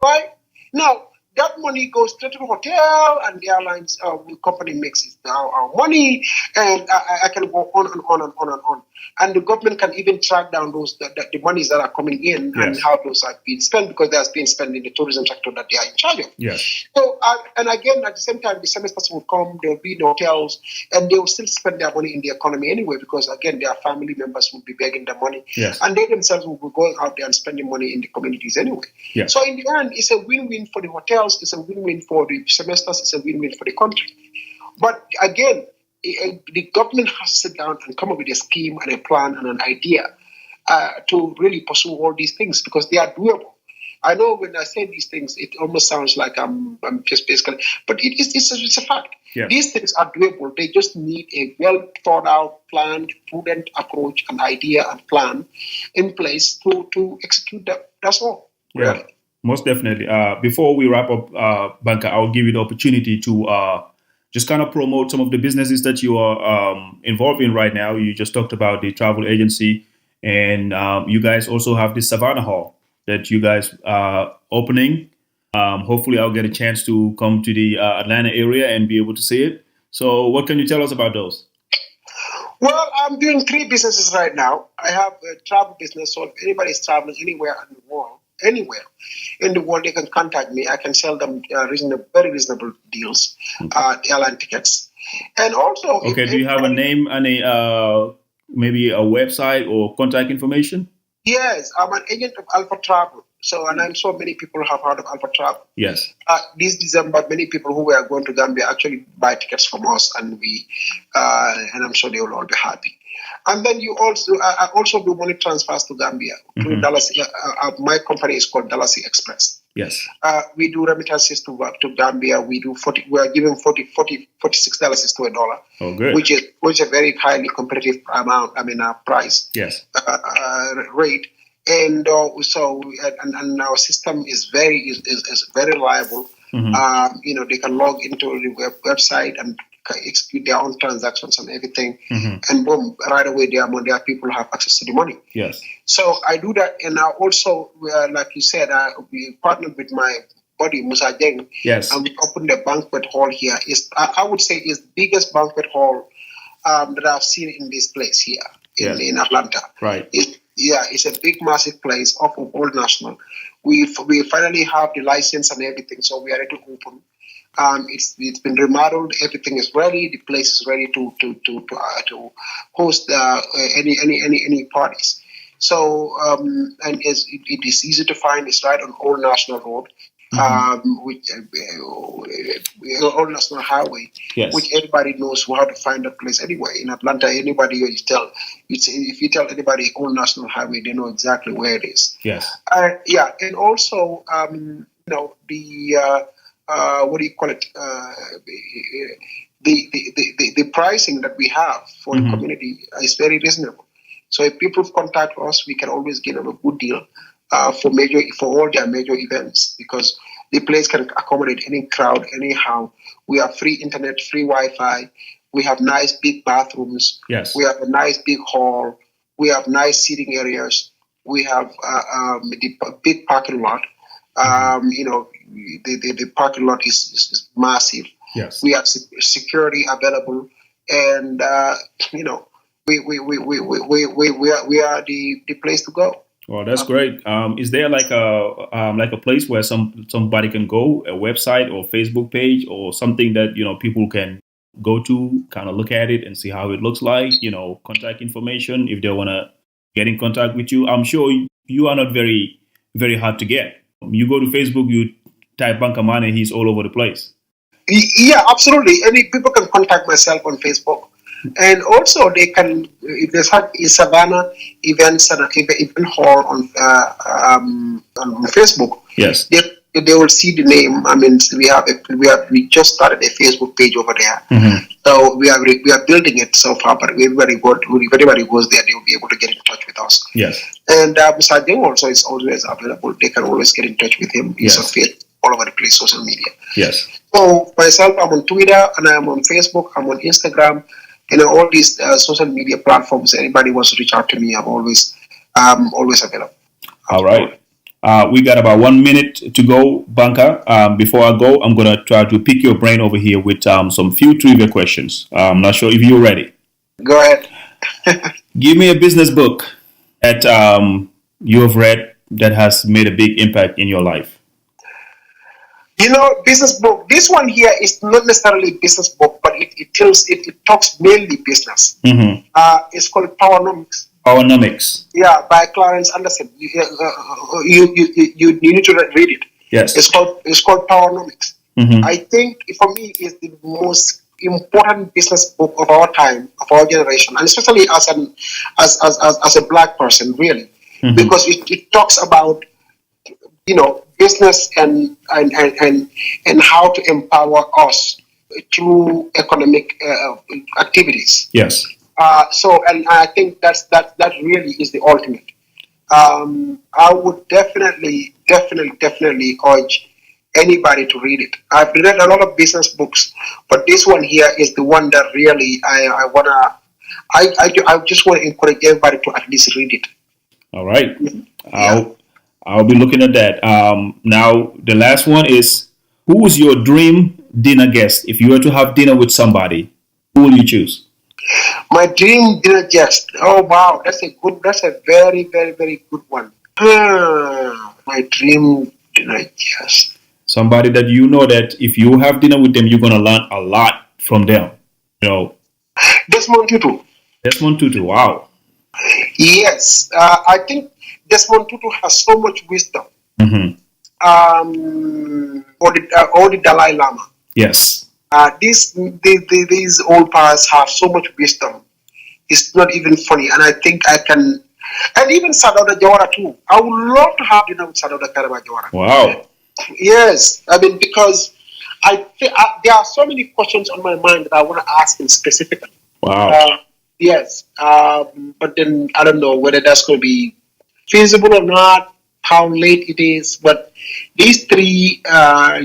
Right? Now, that money goes straight to the hotel, and the airlines company makes our money, and I can go on and on and on and on. And the government can even track down the monies that are coming in and how those are being spent, because they are being spent in the tourism sector that they are in charge of. Yes. So, and again, at the same time, the semesters will come, they'll be in the hotels, and they will still spend their money in the economy anyway, because again, their family members will be begging their money, and they themselves will be going out there and spending money in the communities anyway. Yes. So in the end, it's a win-win for the hotels, it's a win-win for the semesters, it's a win-win for the country. But again, the government has to sit down and come up with a scheme and a plan and an idea to really pursue all these things, because they are doable. I know when I say these things, it almost sounds like I'm just basically, but it's a fact. Yeah. These things are doable. They just need a well thought out, planned, prudent approach and idea and plan in place to execute them. That's all. Yeah, really. Most definitely. Before we wrap up, Banka, I'll give you the opportunity to just kind of promote some of the businesses that you are involved in right now. You just talked about the travel agency, and you guys also have this Savannah Hall that you guys are opening. Hopefully, I'll get a chance to come to the Atlanta area and be able to see it. So, what can you tell us about those? Well, I'm doing three businesses right now. I have a travel business, so if anybody is traveling anywhere in the world, they can contact me. I can sell them very reasonable deals, airline tickets. And also, Okay, do you have a name and maybe a website or contact information? yes, I'm an agent of Alpha Travel. So, and I'm sure many people have heard of Alpha Travel. Yes. This December, many people who were going to Gambia actually buy tickets from us, and and I'm sure they will all be happy. And then I also do money transfers to Gambia through Dallas. My company is called Dallas Express. Yes. We do remittances to Gambia. We are giving $46 to a dollar. Oh, good. Which is a very highly competitive amount. Price. Yes. Rate. And and our system is very reliable. They can log into the website and execute their own transactions and everything, and boom, right away their people have access to the money. Yes. So I do that, and I also, like you said, we partnered with my buddy Musa Jeng. Yes. And we opened a banquet hall here. I would say is the biggest banquet hall that I've seen in this place here in Atlanta. Right. It's a big, massive place off of Old National. We finally have the license and everything, so we are ready to open. It's been remodeled. Everything is ready. The place is ready to host any parties. So and it is easy to find. It's right on Old National Road. Which Old National Highway, yes. Which everybody knows how to find that place anyway. In Atlanta, if you tell anybody Old National Highway, they know exactly where it is. Yes. And also, the what do you call it? The pricing that we have for the community is very reasonable. So if people contact us, we can always give them a good deal. For all their major events, because the place can accommodate any crowd anyhow. We have free internet, free Wi-Fi. We have nice big bathrooms. Yes. We have a nice big hall. We have nice seating areas. We have the big parking lot. The parking lot is massive. Yes. We have security available, and we are the place to go. Well, that's great. Is there like a place where somebody can go, a website or Facebook page or something that people can go to, kind of look at it and see how it looks like? Contact information if they want to get in contact with you. I'm sure you are not very, very hard to get. You go to Facebook, you type Banka Manneh, he's all over the place. Yeah, absolutely. Any people can contact myself on Facebook. And also, they can, if there's a Savannah events and event hall on Facebook. Yes, they will see the name. We just started a Facebook page over there. So we are building it so far. But if anybody goes there, they will be able to get in touch with us. Yes. And Mr. Deng also is always available. They can always get in touch with him. He's on Facebook, all over the place, social media. Yes. So myself, I'm on Twitter and I'm on Facebook. I'm on Instagram. All these social media platforms. Anybody wants to reach out to me, I'm always available. All right. We got about 1 minute to go, Banka. Before I go, I'm going to try to pick your brain over here with some few trivia questions. I'm not sure if you're ready. Go ahead. Give me a business book that you have read that has made a big impact in your life. Business book. This one here is not necessarily a business book, but it talks mainly business. It's called Powernomics. Powernomics. Yeah, by Clarence Anderson. You need to read it. Yes. It's called Powernomics. I think for me it's the most important business book of our time, of our generation, and especially as a black person, really, because it talks about business and how to empower us through economic activities. Yes. And I think that really is the ultimate. I would definitely urge anybody to read it. I've read a lot of business books, but this one here is the one that really I just want to encourage everybody to at least read it. All right. Yeah. I'll be looking at that. Now the last one is, who is your dream dinner guest? If you were to have dinner with somebody, who will you choose? My dream dinner guest. Oh wow, that's a very, very, very good one. My dream dinner guest. Somebody that you know that if you have dinner with them, you're gonna learn a lot from them. You know, Desmond Tutu. Desmond Tutu. Wow. Yes, I think Desmond Tutu has so much wisdom. Hmm. Or the Dalai Lama. Yes. These old past have so much wisdom. It's not even funny, and I think I can. And even Sadauda Jawara too. I would love to have dinner with Sadauda Karama Jawara. Wow. Yes, I mean because there are so many questions on my mind that I want to ask him specifically. Wow. Yes, but then I don't know whether that's going to be feasible or not, how late it is. But these three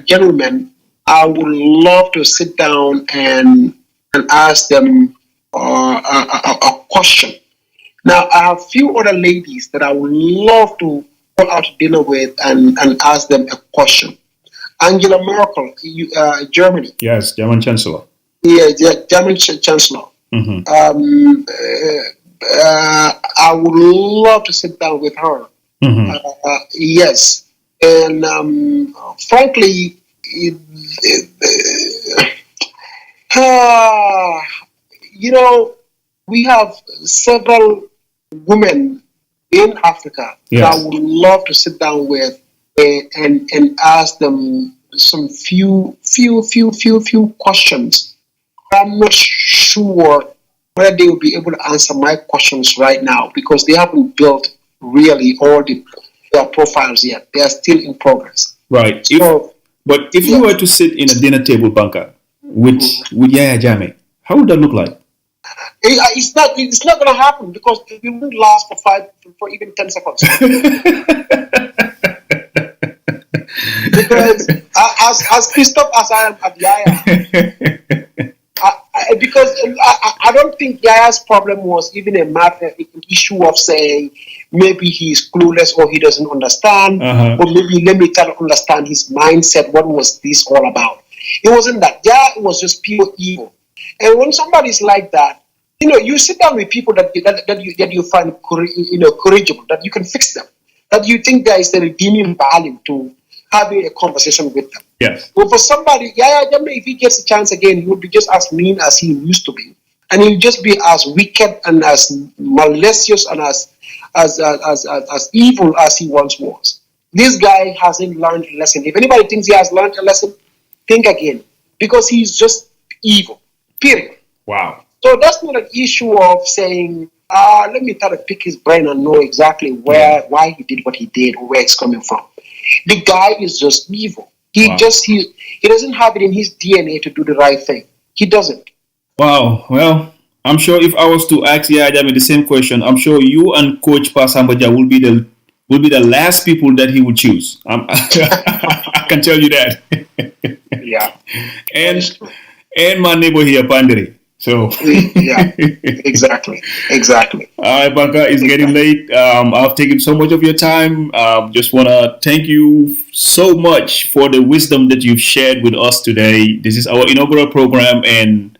gentlemen, I would love to sit down and ask them a question. Now, I have a few other ladies that I would love to go out to dinner with and ask them a question. Angela Merkel, Germany. Yes, German Chancellor. Yeah, German Chancellor. Hmm. I would love to sit down with her. Hmm. Yes, and frankly, we have several women in Africa that I Yes. would love to sit down with and ask them some few questions. I'm not sure whether they will be able to answer my questions right now because they haven't built really all their profiles yet. They are still in progress. Right. So, But if you were to sit in a dinner table, Banka, with Yaya Jame, how would that look like? it's not going to happen because it won't last for even 10 seconds. Because as pissed off as I am at Yaya, because I don't think Yaya's problem was even an issue of saying maybe he's clueless or he doesn't understand, or maybe let me try to understand his mindset. What was this all about? It wasn't that. Yaya was just pure evil. And when somebody's like that, you sit down with people that you find corrigible, that you can fix them, that you think there is a redeeming value to having a conversation with them. Yes. But for somebody, if he gets a chance again, he would be just as mean as he used to be, and he'll just be as wicked and as malicious and as evil as he once was. This guy hasn't learned a lesson. If anybody thinks he has learned a lesson, think again, because he's just evil. Period. Wow. So that's not an issue of saying, let me try to pick his brain and know exactly why he did what he did or where it's coming from. The guy is just evil. He doesn't have it in his DNA to do the right thing. He doesn't. Wow. Well, I'm sure if I was to ask Yaya Jame the same question, I'm sure you and Coach Pasambaja will be the last people that he would choose. I can tell you that. Yeah. and my neighbor here, Pandiri. So yeah, exactly. All right, Banka, it's getting late. I've taken so much of your time. Just want to thank you so much for the wisdom that you've shared with us today. This is our inaugural program, and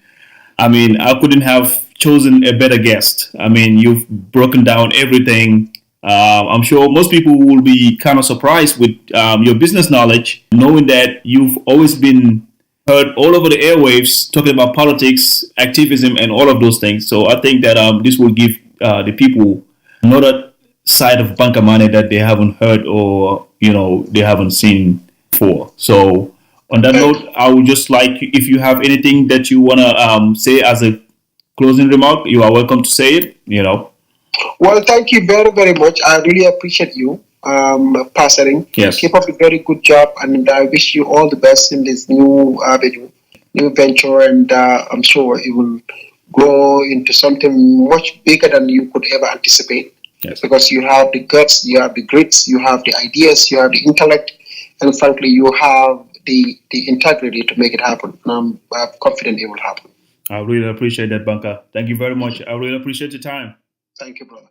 I mean, I couldn't have chosen a better guest. I mean, you've broken down everything. I'm sure most people will be kind of surprised with your business knowledge, knowing that you've always been heard all over the airwaves talking about politics, activism, and all of those things. So I think that this will give the people another side of Banka Manneh that they haven't heard or they haven't seen before. So on that note, I would just like, if you have anything that you want to say as a closing remark, you are welcome to say it. Well, thank you very, very much. I really appreciate you, Pastor. Yes. Keep up a very good job, and I wish you all the best in this new avenue, new venture, and I'm sure it will grow into something much bigger than you could ever anticipate. Yes. Because you have the guts, you have the grits, you have the ideas, you have the intellect, and frankly, you have the integrity to make it happen. And I'm confident it will happen. I really appreciate that, Banka. Thank you very much. I really appreciate your time. Thank you, brother.